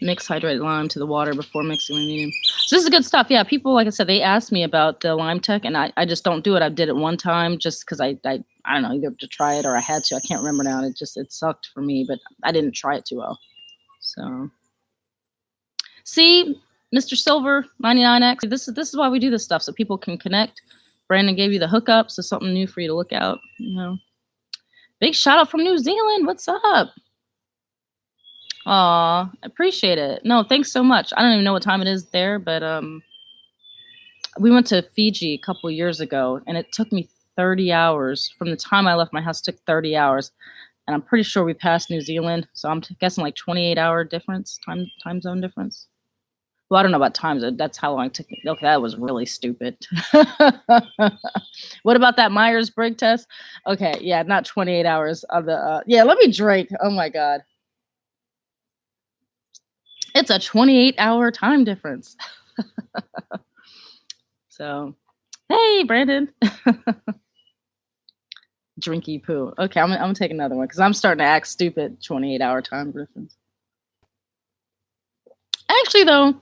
Speaker 1: Mix hydrated lime to the water before mixing when needed. So this is good stuff. Yeah, people, like I said, they asked me about the lime tech, and I just don't do it. I did it one time just because I don't know, either to try it or I had to. I can't remember now. It sucked for me, but I didn't try it too well. So see, Mr. Silver 99X, this is why we do this stuff, so people can connect. Brandon gave you the hookup, so something new for you to look out. You know, big shout out from New Zealand. What's up? Aw, appreciate it. No, thanks so much. I don't even know what time it is there, but we went to Fiji a couple of years ago, and it took me 30 hours. From the time I left my house, it took 30 hours. And I'm pretty sure we passed New Zealand, so I'm guessing like 28-hour difference, time zone difference. Well, I don't know about time zone. That's how long it took me. Okay, that was really stupid. What about that Myers-Briggs test? Okay, yeah, not 28 hours of the, yeah, let me drink. Oh my God. It's a 28-hour time difference. So, hey, Brandon. Drinky poo. Okay, I'm gonna take another one because I'm starting to act stupid. 28-hour time difference. Actually, though,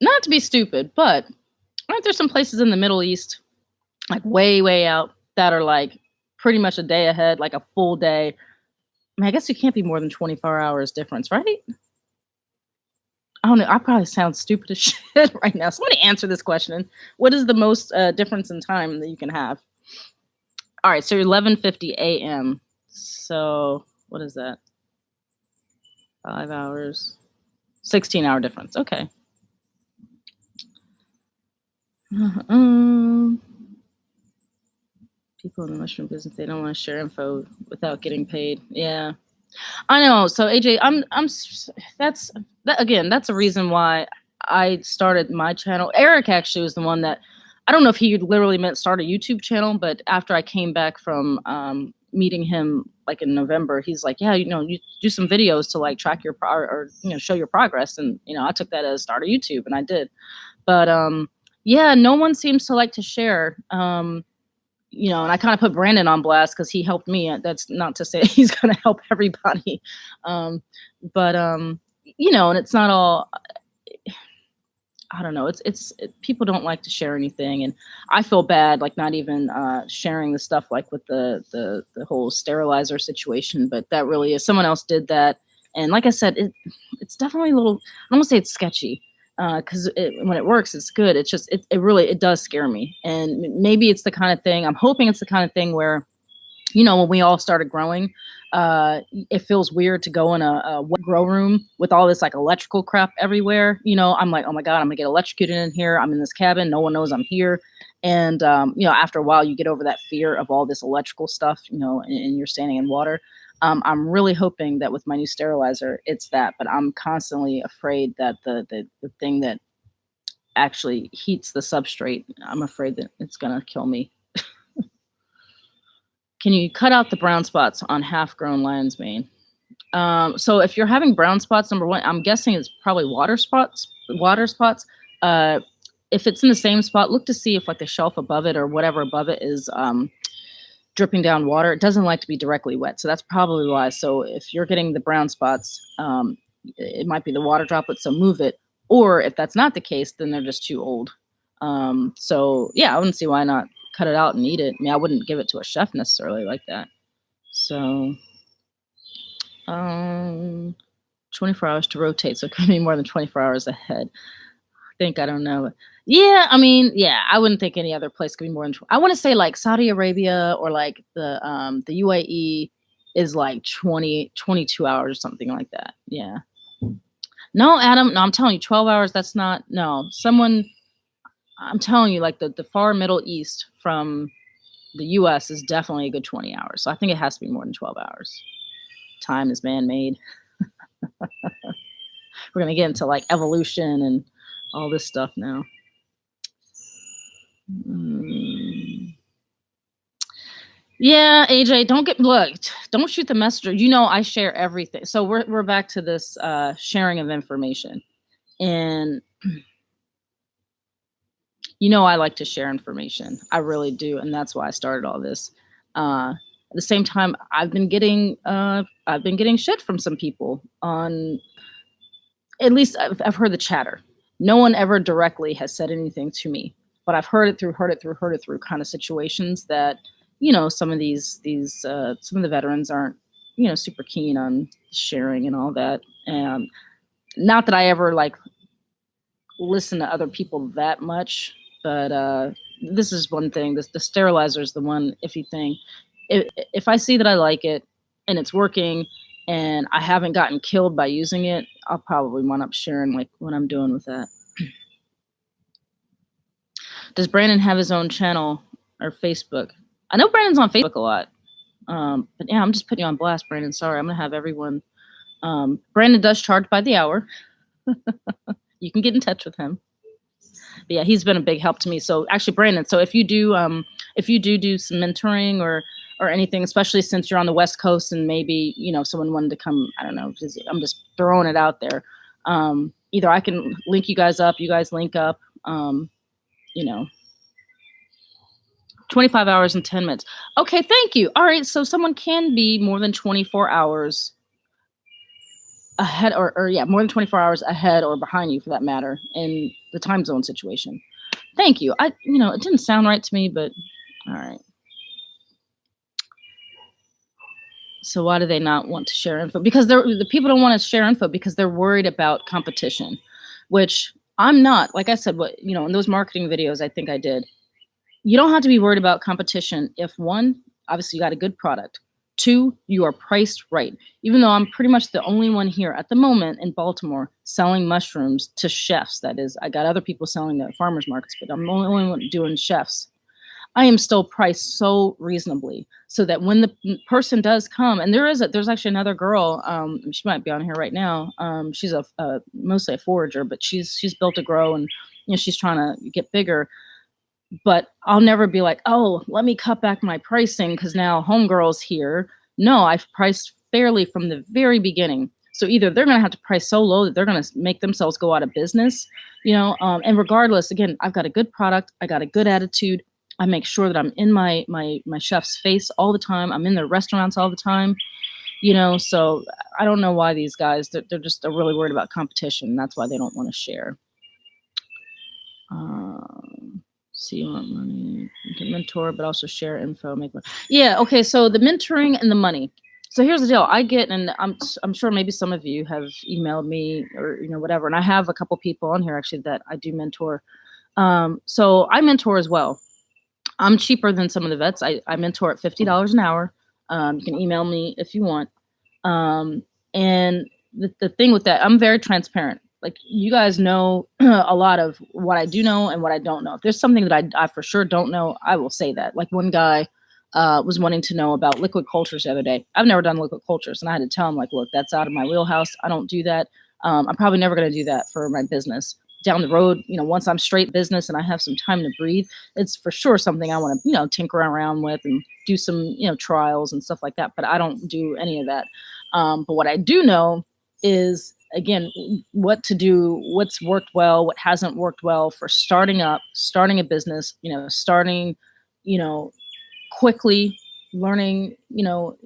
Speaker 1: not to be stupid, but aren't there some places in the Middle East, like way, way out, that are like pretty much a day ahead, like a full day? I mean, I guess you can't be more than 24 hours difference, right? I don't know. I probably sound stupid as shit right now. Somebody answer this question. What is the most difference in time that you can have? All right, so 11:50 a.m. So what is that? 5 hours, 16-hour difference. Okay. People in the mushroom business, they don't want to share info without getting paid. Yeah, I know. So AJ, that's a reason why I started my channel. Eric actually was the one that, I don't know if he literally meant start a YouTube channel, but after I came back from meeting him like in November, he's like, yeah, you do some videos to like track your or show your progress, and I took that as start a YouTube, and I did. But yeah, no one seems to like to share. And I kind of put Brandon on blast because he helped me. That's not to say he's going to help everybody. But and it's not all, I don't know. People don't like to share anything. And I feel bad, like not even sharing the stuff like with the whole sterilizer situation, but that really is, someone else did that. And like I said, it's definitely a little, I don't want to say it's sketchy. Because when it works, it's good. It's just, it really does scare me. And maybe it's the kind of thing, I'm hoping it's the kind of thing where, when we all started growing, it feels weird to go in a grow room with all this like electrical crap everywhere. I'm like, oh my God, I'm gonna get electrocuted in here. I'm in this cabin. No one knows I'm here. And, after a while, you get over that fear of all this electrical stuff, and you're standing in water. I'm really hoping that with my new sterilizer, it's that, but I'm constantly afraid that the thing that actually heats the substrate, I'm afraid that it's gonna kill me. Can you cut out the brown spots on half-grown lion's mane? So if you're having brown spots, number one, I'm guessing it's probably water spots. If it's in the same spot, look to see if like the shelf above it or whatever above it is dripping down water. It doesn't like to be directly wet, so that's probably why. So if you're getting the brown spots, it might be the water droplet, so move it. Or if that's not the case, then they're just too old. So yeah, I wouldn't see why not cut it out and eat it. I mean, I wouldn't give it to a chef necessarily like that. So 24 hours to rotate, so it could be more than 24 hours ahead. I don't know. Yeah, I mean, yeah, I wouldn't think any other place could be more than. I want to say like Saudi Arabia or like the UAE is like 22 hours or something like that. Yeah. No, Adam. No, I'm telling you, 12 hours. That's not. No, I'm telling you, like the far Middle East from the U.S. is definitely a good 20 hours. So I think it has to be more than 12 hours. Time is man-made. We're gonna get into like evolution and all this stuff now. Yeah, AJ, don't shoot the messenger. You know, I share everything. So we're back to this sharing of information. And you know, I like to share information. I really do, and that's why I started all this. At the same time, I've been getting shit from some people on. At least I've heard the chatter. No one ever directly has said anything to me, but I've heard it through kind of situations that, you know, some of some of the veterans aren't, you know, super keen on sharing and all that. And not that I ever like listen to other people that much, but this is one thing. The sterilizer is the one iffy thing. If I see that I like it and it's working and I haven't gotten killed by using it, I'll probably wind up sharing like what I'm doing with that. Does Brandon have his own channel or Facebook? I know Brandon's on Facebook a lot. But yeah, I'm just putting you on blast, Brandon. Sorry, I'm gonna have everyone. Brandon does charge by the hour. You can get in touch with him. But yeah, he's been a big help to me. So actually, Brandon, so if you do some mentoring or anything, especially since you're on the West Coast and maybe, you know, someone wanted to come, I don't know, I'm just throwing it out there. Either I can link you guys up, you guys link up, you know, 25 hours and 10 minutes. Okay, thank you. All right, so someone can be more than 24 hours ahead or yeah, more than 24 hours ahead or behind you for that matter in the time zone situation. Thank you. You know, it didn't sound right to me, but all right. So why do they not want to share info? Because the people don't want to share info because they're worried about competition, which I'm not. Like I said, what, you know, in those marketing videos I think I did, you don't have to be worried about competition if one, obviously you got a good product. Two, you are priced right. Even though I'm pretty much the only one here at the moment in Baltimore selling mushrooms to chefs. That is, I got other people selling them at farmers markets, but I'm the only one doing chefs. I am still priced so reasonably so that when the person does come, and there's actually another girl, she might be on here right now. She's mostly a forager, but she's built a grow and, you know, she's trying to get bigger. But I'll never be like, oh, let me cut back my pricing because now homegirl's here. No, I've priced fairly from the very beginning. So either they're going to have to price so low that they're going to make themselves go out of business, you know, and regardless, again, I've got a good product. I got a good attitude. I make sure that I'm in my chef's face all the time. I'm in their restaurants all the time, you know, so I don't know why these guys, they're really worried about competition. That's why they don't want to share. So you want money, you can mentor, but also share info, make money. Yeah, okay, so the mentoring and the money. So here's the deal. I get, and I'm sure maybe some of you have emailed me or, you know, whatever, and I have a couple people on here actually that I do mentor. So I mentor as well. I'm cheaper than some of the vets. I mentor at $50 an hour. You can email me if you want. And the thing with that, I'm very transparent. Like, you guys know a lot of what I do know and what I don't know. If there's something that I for sure don't know, I will say that. Like, one guy was wanting to know about liquid cultures the other day. I've never done liquid cultures, and I had to tell him, like, look, that's out of my wheelhouse. I don't do that. I'm probably never going to do that for my business. Down the road, you know, once I'm straight business and I have some time to breathe, it's for sure something I want to, you know, tinker around with and do some, you know, trials and stuff like that. But I don't do any of that. But what I do know is, again, what to do, what's worked well, what hasn't worked well for starting a business, you know, you know, quickly, learning, you know,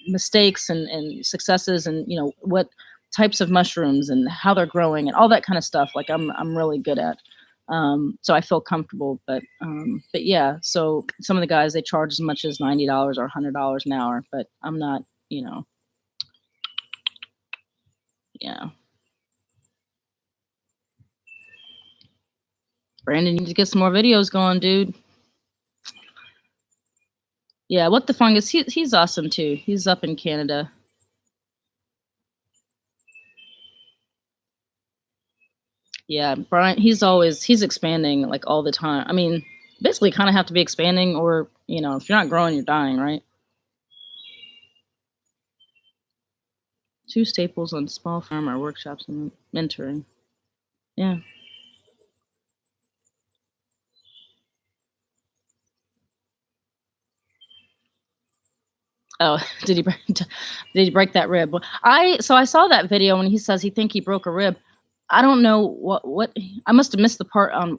Speaker 1: mistakes and successes, and, you know, what types of mushrooms and how they're growing and all that kind of stuff. Like, I'm really good at. So I feel comfortable, but yeah, so some of the guys, they charge as much as $90 or $100 an hour, but I'm not, you know, yeah. Brandon, you need to get some more videos going, dude. Yeah, What the Fungus, he's awesome too. He's up in Canada. Yeah, Brian, he's expanding like all the time. I mean, basically kind of have to be expanding, or, you know, if you're not growing, you're dying, right? 2 staples on small farm are workshops and mentoring. Yeah. Oh, did he break? Did he break that rib? So I saw that video when he says he broke a rib. I don't know what I must have missed the part on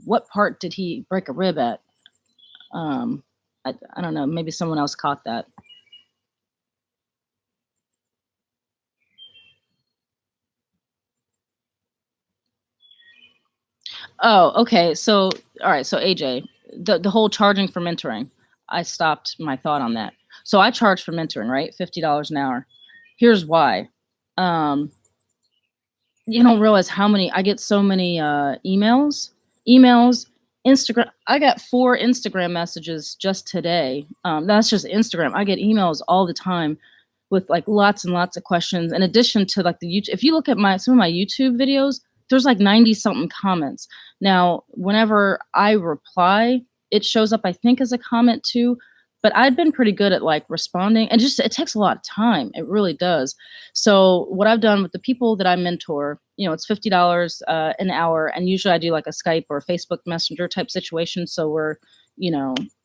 Speaker 1: what part did he break a rib at. I don't know. Maybe someone else caught that. Oh, okay. So, all right. So, AJ, the whole charging for mentoring, I stopped my thought on that. So, I charge for mentoring, right? $50 an hour. Here's why. Um, you don't realize how many I get. So many emails, Instagram. I got 4 Instagram messages just today. That's just Instagram. I get emails all the time with like lots and lots of questions. In addition to like the YouTube, if you look at some of my YouTube videos, there's like 90 something comments. Now, whenever I reply, it shows up, I think, as a comment too. But I've been pretty good at like responding, and just it takes a lot of time. It really does. So what I've done with the people that I mentor, it's $50 an hour, and usually I do like a Skype or Facebook Messenger type situation. So we're,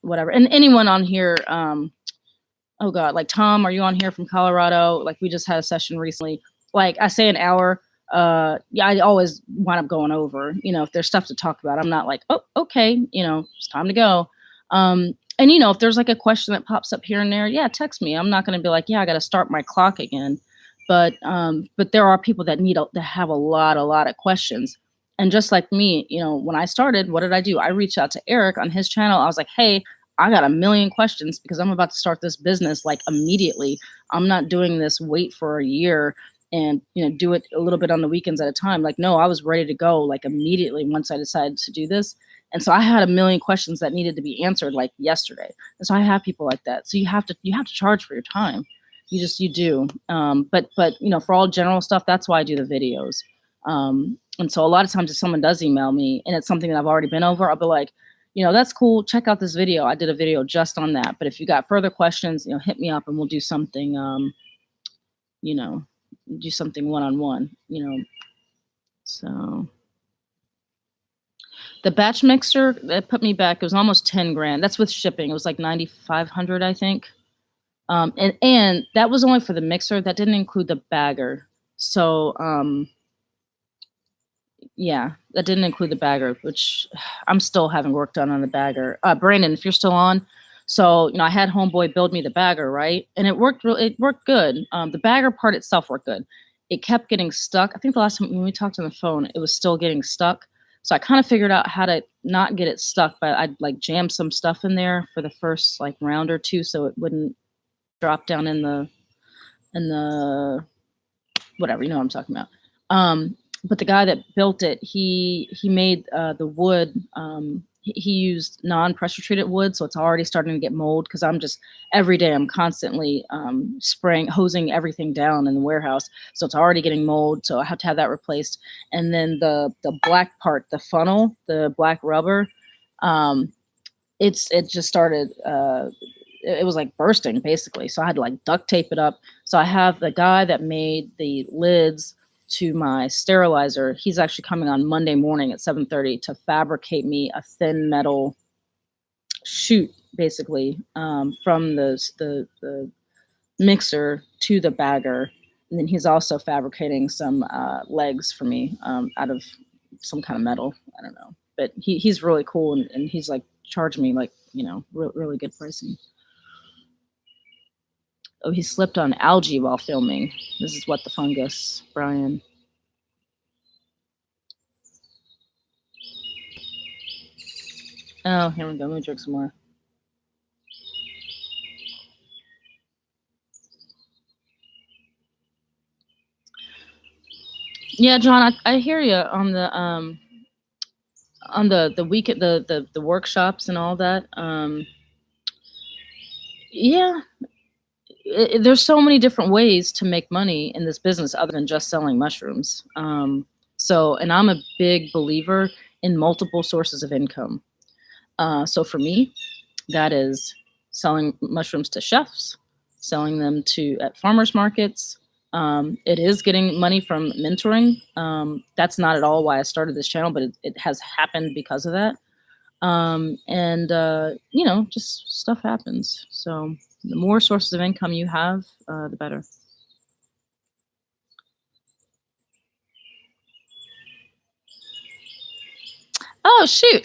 Speaker 1: whatever. And anyone on here, oh God, like Tom, are you on here from Colorado? Like we just had a session recently. Like I say an hour. Yeah, I always wind up going over. If there's stuff to talk about, I'm not like, oh, okay, it's time to go. And if there's like a question that pops up here and there, yeah, text me. I'm not going to be like, yeah, I got to start my clock again. But there are people that to have a lot of questions. And just like me, when I started, what did I do? I reached out to Eric on his channel. I was like, hey, I got a million questions because I'm about to start this business like immediately. I'm not doing this wait for a year and do it a little bit on the weekends at a time. Like, no, I was ready to go like immediately once I decided to do this. And so I had a million questions that needed to be answered like yesterday. And so I have people like that. So you have to charge for your time. You do. But for all general stuff, that's why I do the videos. And so a lot of times if someone does email me and it's something that I've already been over, I'll be like, that's cool. Check out this video. I did a video just on that. But if you got further questions, hit me up and we'll do something, do something one-on-one, So the batch mixer that put me back, it was almost 10 grand. That's with shipping. It was like 9,500, I think. And that was only for the mixer. That didn't include the bagger. So, yeah, that didn't include the bagger, which I'm still having work done on the bagger. Brandon, if you're still on. So, I had Homeboy build me the bagger, right? And it worked good. The bagger part itself worked good. It kept getting stuck. I think the last time when we talked on the phone, it was still getting stuck. So I kind of figured out how to not get it stuck, but I'd like jam some stuff in there for the first like round or two so it wouldn't drop down in the whatever, you know what I'm talking about. But the guy that built it, he made the wood. He used non-pressure treated wood, so it's already starting to get mold. Because every day I'm constantly hosing everything down in the warehouse, so it's already getting mold. So I have to have that replaced. And then the black part, the funnel, the black rubber, it just started. It was like bursting basically. So I had to like duct tape it up. So I have the guy that made the lids to my sterilizer. He's actually coming on Monday morning at 7:30 to fabricate me a thin metal chute basically from the mixer to the bagger. And then he's also fabricating some legs for me out of some kind of metal. I don't know. But he's really cool and he's like charging me like, really good pricing. Oh, he slipped on algae while filming. This is what the fungus, Brian. Oh, here we go. Let me drink some more. Yeah, John, I hear you on the week the workshops and all that. Yeah, there's so many different ways to make money in this business other than just selling mushrooms. And I'm a big believer in multiple sources of income. So for me, that is selling mushrooms to chefs, selling them at farmers markets. It is getting money from mentoring. That's not at all why I started this channel, but it has happened because of that. Just stuff happens. So The more sources of income you have, the better. Oh, shoot.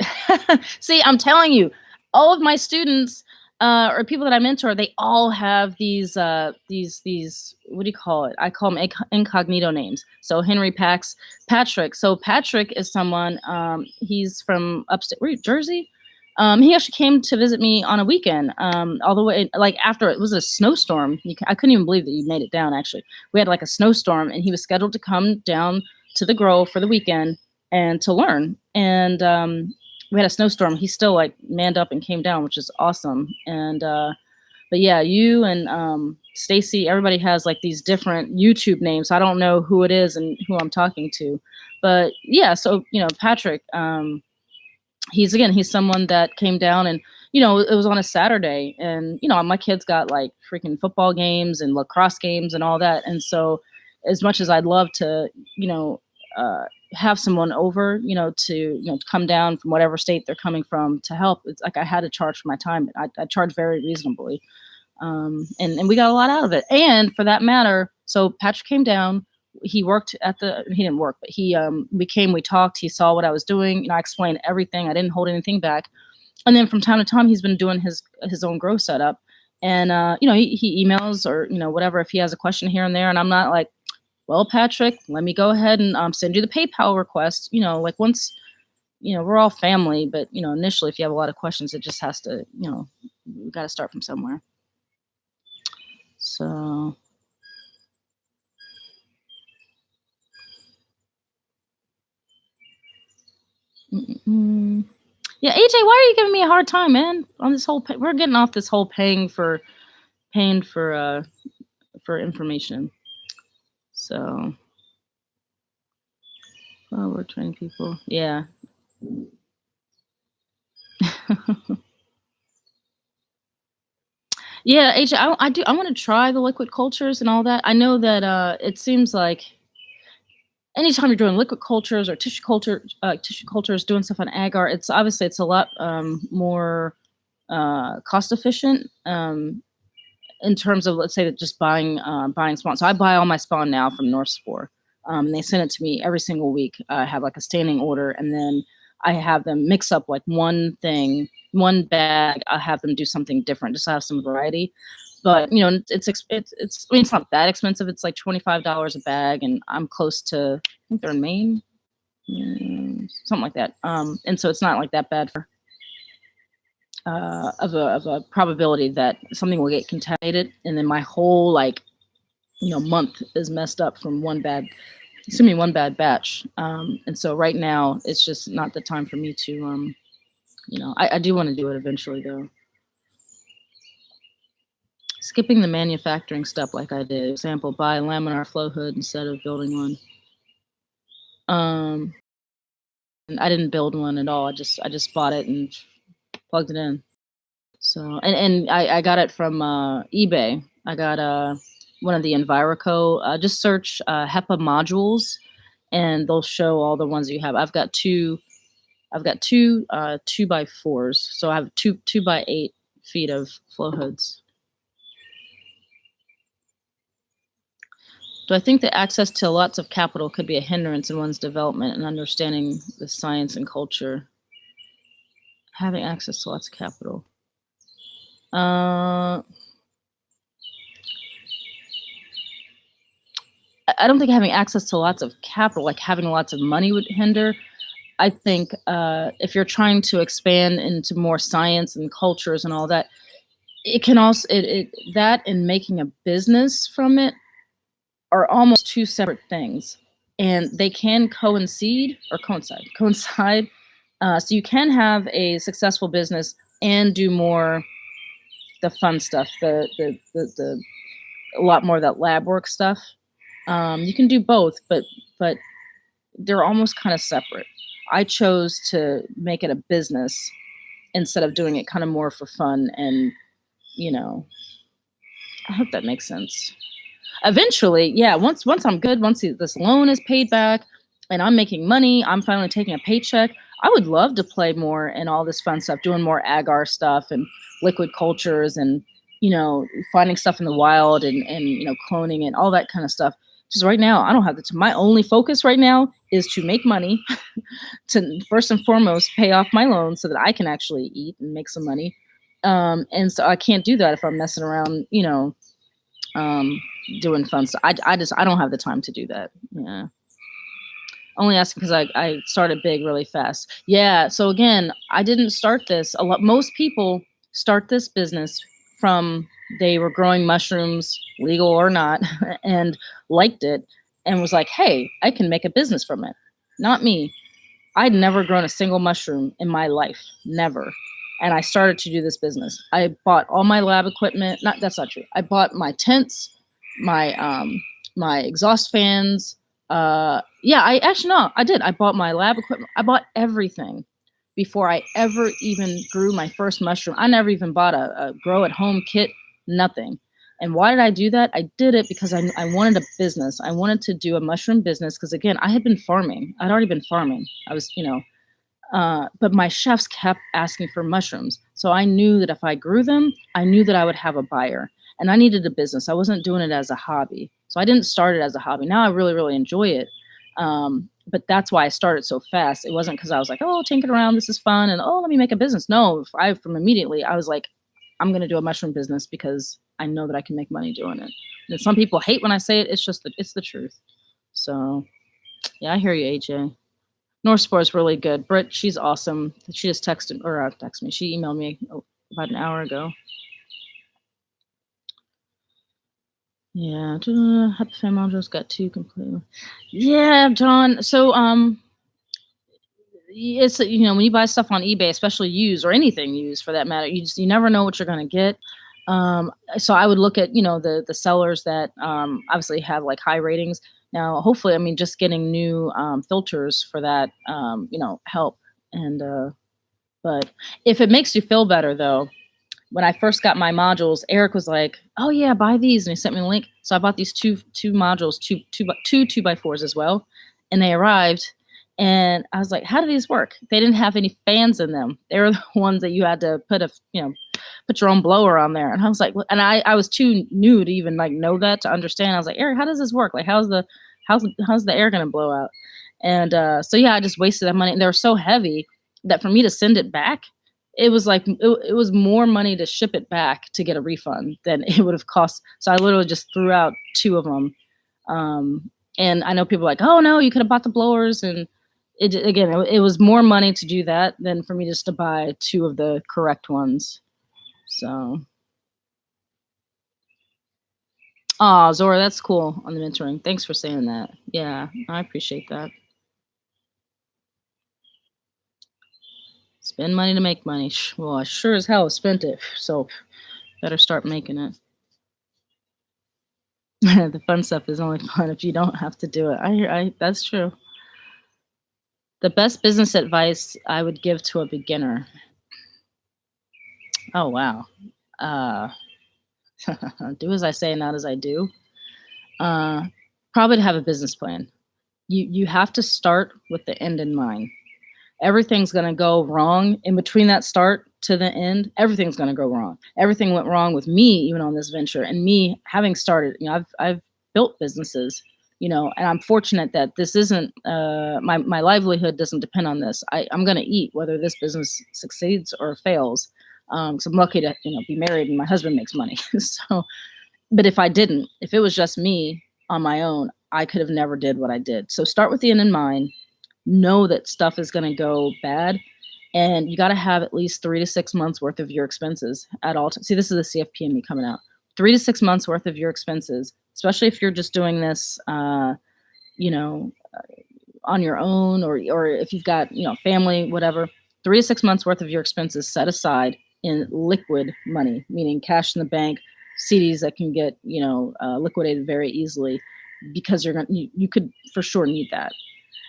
Speaker 1: See, I'm telling you, all of my students, or people that I mentor, they all have these, what do you call it? I call them incognito names. So Henry Patrick. So Patrick is someone, he's from upstate, Jersey? He actually came to visit me on a weekend, all the way, like after it was a snowstorm. I couldn't even believe that you made it down, actually. We had like a snowstorm, and he was scheduled to come down to the Grove for the weekend and to learn. And we had a snowstorm. He still like manned up and came down, which is awesome. And but yeah, you and Stacy, everybody has like these different YouTube names. I don't know who it is and who I'm talking to, but yeah. So Patrick, he's someone that came down, and it was on a Saturday, and my kids got like freaking football games and lacrosse games and all that. And so as much as I'd love to have someone over to come down from whatever state they're coming from to help, it's like I had to charge for my time. I charge very reasonably, and we got a lot out of it. And for that matter, so Patrick came down. He didn't work, but we talked, he saw what I was doing. I explained everything. I didn't hold anything back. And then from time to time, he's been doing his own grow setup. And, he emails or, whatever, if he has a question here and there. And I'm not like, well, Patrick, let me go ahead and send you the PayPal request. Like once, we're all family, but, initially, if you have a lot of questions, it just has to, we got to start from somewhere. So. Yeah, AJ, why are you giving me a hard time, man? On this whole, we're getting off this whole paying for information. So, we're training people. Yeah. Yeah, AJ, I want to try the liquid cultures and all that. I know that it seems like anytime you're doing liquid cultures or tissue cultures, doing stuff on agar, it's a lot more cost efficient in terms of, let's say, that just buying spawn. So I buy all my spawn now from North Spore. They send it to me every single week. I have like a standing order, and then I have them mix up like one bag. I have them do something different just to have some variety. But it's not that expensive. It's like $25 a bag, and I'm close to, I think they're in Maine, something like that. And so it's not like that bad for of a probability that something will get contaminated, and then my whole month is messed up from one bad batch. And so right now it's just not the time for me to I do want to do it eventually, though. Skipping the manufacturing step like I did. Example, buy a laminar flow hood instead of building one. And I didn't build one at all. I just bought it and plugged it in. So and I got it from eBay. I got one of the Enviroco. Just search HEPA modules, and they'll show all the ones you have. I've got two 2x4s, so I have 2x8 feet of flow hoods. Do I think that access to lots of capital could be a hindrance in one's development and understanding the science and culture? Having access to lots of capital. I don't think having access to lots of capital, like having lots of money, would hinder. I think if you're trying to expand into more science and cultures and all that, it can also that and making a business from it are almost two separate things, and they can coincide. So you can have a successful business and do more the fun stuff, the a lot more of that lab work stuff. You can do both, but they're almost kind of separate. I chose to make it a business instead of doing it kind of more for fun, and I hope that makes sense. Eventually, yeah, once I'm good, once this loan is paid back and I'm making money, I'm finally taking a paycheck, I would love to play more and all this fun stuff, doing more agar stuff and liquid cultures and finding stuff in the wild and cloning and all that kind of stuff. Just right now, I don't have the time. My only focus right now is to make money, to first and foremost pay off my loans so that I can actually eat and make some money. And so I can't do that if I'm messing around, doing fun stuff. I don't have the time to do that. Yeah. Only asking because I started big really fast. Yeah. So again, I didn't start this. Most people start this business from they were growing mushrooms, legal or not, and liked it and was like, hey, I can make a business from it. Not me. I'd never grown a single mushroom in my life. Never. And I started to do this business. I bought all my lab equipment. That's not true. I bought my tents, my exhaust fans. I did. I bought my lab equipment. I bought everything before I ever even grew my first mushroom. I never even bought a grow at home kit, nothing. And why did I do that? I did it because I wanted a business. I wanted to do a mushroom business because, again, I had been farming. I'd already been farming. I was, but my chefs kept asking for mushrooms. So I knew that if I grew them, I knew that I would have a buyer. And I needed a business. I wasn't doing it as a hobby. So I didn't start it as a hobby. Now I really, really enjoy it. But that's why I started so fast. It wasn't because I was like, oh, tinkering around, this is fun, and oh, let me make a business. No, from immediately, I was like, I'm going to do a mushroom business because I know that I can make money doing it. And some people hate when I say it. It's just it's the truth. So yeah, I hear you, AJ. North Spore is really good. Britt, she's awesome. She just texted me. She emailed me about an hour ago. Yeah, Happy Fan modules got 2 completely. Yeah, John. So it's when you buy stuff on eBay, especially used or anything used for that matter, you never know what you're gonna get. So I would look at the sellers that obviously have like high ratings. Now, hopefully, just getting new filters for that help. And but if it makes you feel better, though, when I first got my modules, Eric was like, "Oh yeah, buy these," and he sent me a link. So I bought these two modules, two 2x4s as well, and they arrived. And I was like, "How do these work?" They didn't have any fans in them. They were the ones that you had to put put your own blower on there. And I was like, and I was too new to even know that, to understand. I was like, Eric, how does this work? Like, how's the air gonna blow out? And so yeah, I just wasted that money. And they were so heavy that for me to send it back, it was like it was more money to ship it back to get a refund than it would have cost. So I literally just threw out 2 of them. And I know people are like, oh no, you could have bought the blowers. And it was more money to do that than for me just to buy 2 of the correct ones. So, Zora, that's cool on the mentoring. Thanks for saying that. Yeah, I appreciate that. Spend money to make money. Well, I sure as hell spent it. So, better start making it. The fun stuff is only fun if you don't have to do it. That's true. The best business advice I would give to a beginner. Oh, wow. Do as I say, not as I do. Probably to have a business plan. You have to start with the end in mind. Everything's going to go wrong in between that start to the end. Everything's going to go wrong. Everything went wrong with me, even on this venture, and me having started. I've built businesses, and I'm fortunate that this isn't my livelihood doesn't depend on this. I'm going to eat whether this business succeeds or fails. So I'm lucky to be married and my husband makes money. So, but if it was just me on my own, I could have never did what I did. So start with the end in mind. Know that stuff is going to go bad, and you got to have at least 3 to 6 months worth of your expenses at all. See, this is the CFP in me coming out. 3 to 6 months worth of your expenses, especially if you're just doing this, on your own, or if you've got family, whatever. 3 to 6 months worth of your expenses set aside in liquid money, meaning cash in the bank, CDs that can get liquidated very easily, because you could for sure need that.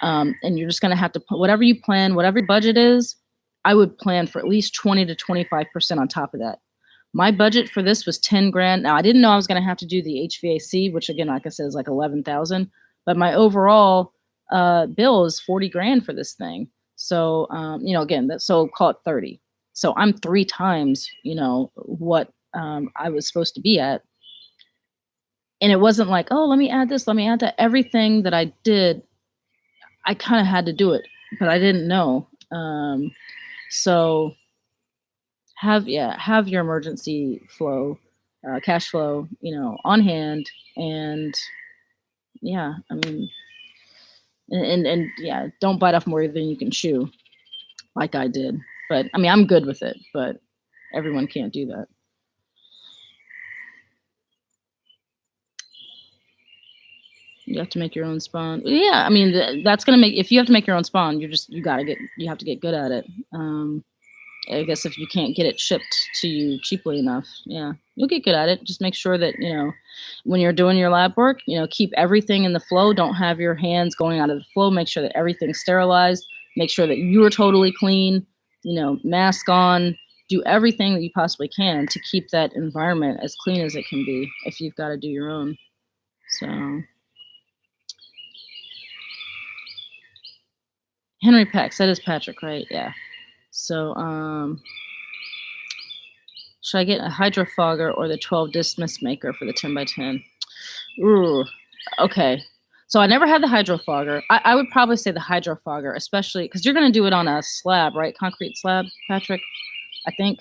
Speaker 1: And you're just going to have to put whatever you plan, whatever your budget is. I would plan for at least 20 to 25% on top of that. My budget for this was 10 grand. Now I didn't know I was going to have to do the HVAC, which again, like I said, is like 11,000, but my overall bill is 40 grand for this thing. So, again, so call it 30. So I'm 3 times, what I was supposed to be at. And it wasn't like, oh, let me add this, let me add that. Everything that I did, I kind of had to do it, but I didn't know. So have your emergency flow, cash flow, on hand, and yeah, I mean, and yeah, don't bite off more than you can chew, like I did. But I mean, I'm good with it, but everyone can't do that. You have to make your own spawn. Yeah, I mean, that's gonna make, if you have to make your own spawn, you have to get good at it. I guess if you can't get it shipped to you cheaply enough, yeah, you'll get good at it. Just make sure that, when you're doing your lab work, keep everything in the flow. Don't have your hands going out of the flow. Make sure that everything's sterilized. Make sure that you are totally clean, mask on. Do everything that you possibly can to keep that environment as clean as it can be if you've got to do your own. So Henry Pex, that is Patrick, right? Yeah. So should I get a hydrofogger or the 12 disc mist maker for the 10x10? Ooh, okay. So I never had the hydrofogger. I would probably say the hydrofogger, especially because you're going to do it on a slab, right? Concrete slab, Patrick, I think.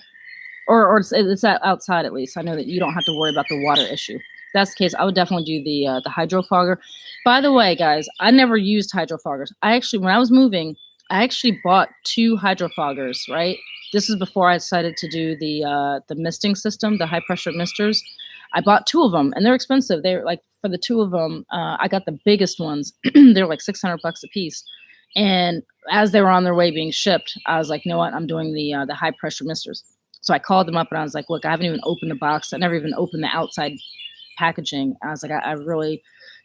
Speaker 1: Or it's outside at least. I know that you don't have to worry about the water issue. If that's the case, I would definitely do the hydrofogger. By the way, guys, I never used hydrofoggers. When I was moving, I actually bought 2 hydrofoggers, right? This is before I decided to do the misting system, the high pressure misters. I bought 2 of them, and they're expensive. They're like, for the 2 of them, I got the biggest ones. They're like $600 a piece. And as they were on their way being shipped, I was like, you know what? I'm doing the high pressure misters. So I called them up and I was like, look, I haven't even opened the box. I never even opened the outside packaging. I was like, I really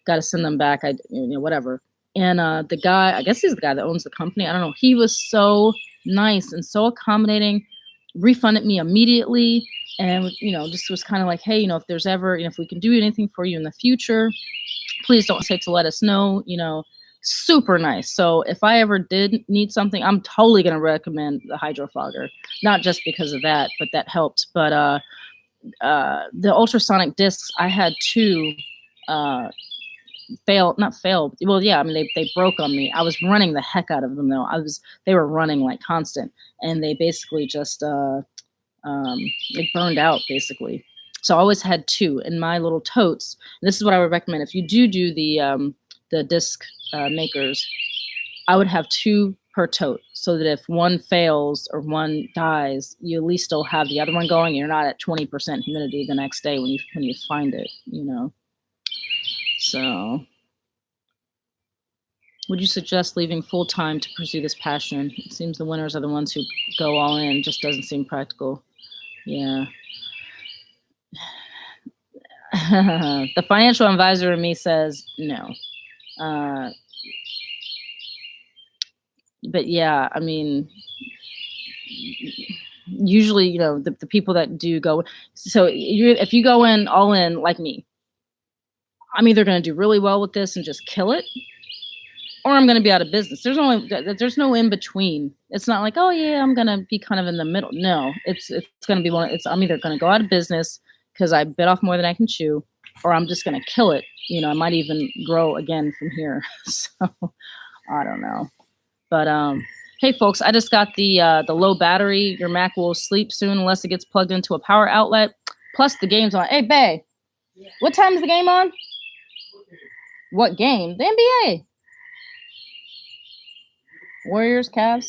Speaker 1: got to send them back. Whatever. And the guy, I guess he's the guy that owns the company. I don't know. He was so nice and so accommodating, refunded me immediately. And, just was kind of like, hey, if there's ever, if we can do anything for you in the future, please don't hesitate to let us know, super nice. So if I ever did need something, I'm totally going to recommend the hydrofogger, not just because of that, but that helped. But the ultrasonic discs, I had 2 not failed. Well, yeah, I mean, they broke on me. I was running the heck out of them though. They were running like constant, and they basically just, it burned out basically. So I always had 2 in my little totes. And this is what I would recommend. If you do the disc makers, I would have 2 per tote, so that if one fails or one dies, you at least still have the other one going. And you're not at 20% humidity the next day when you find it, So would you suggest leaving full time to pursue this passion? It seems the winners are the ones who go all in. Just doesn't seem practical. Yeah. The financial advisor in me says no. But yeah, I mean, usually, the people that do go, so if you go in all in like me, I'm either going to do really well with this and just kill it, or I'm going to be out of business. There's no in between. It's not like, oh yeah, I'm going to be kind of in the middle. No, it's going to be I'm either going to go out of business because I bit off more than I can chew, or I'm just going to kill it. I might even grow again from here. So I don't know. But hey folks, I just got the low battery. Your Mac will sleep soon unless it gets plugged into a power outlet. Plus the game's on. Hey, bae, yeah. What time is the game on? What game? The NBA. Warriors, Cavs.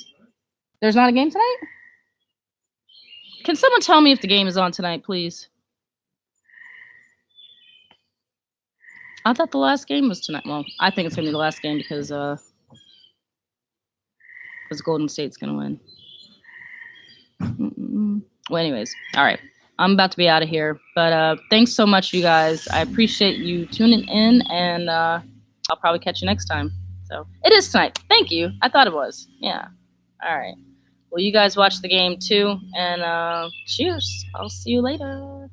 Speaker 1: There's not a game tonight? Can someone tell me if the game is on tonight, please? I thought the last game was tonight. Well, I think it's going to be the last game because Golden State's going to win. Well, anyways, all right. I'm about to be out of here. But thanks so much, you guys. I appreciate you tuning in, and I'll probably catch you next time. So it is tonight. Thank you. I thought it was. Yeah. All right. Well, you guys watch the game too, and cheers. I'll see you later.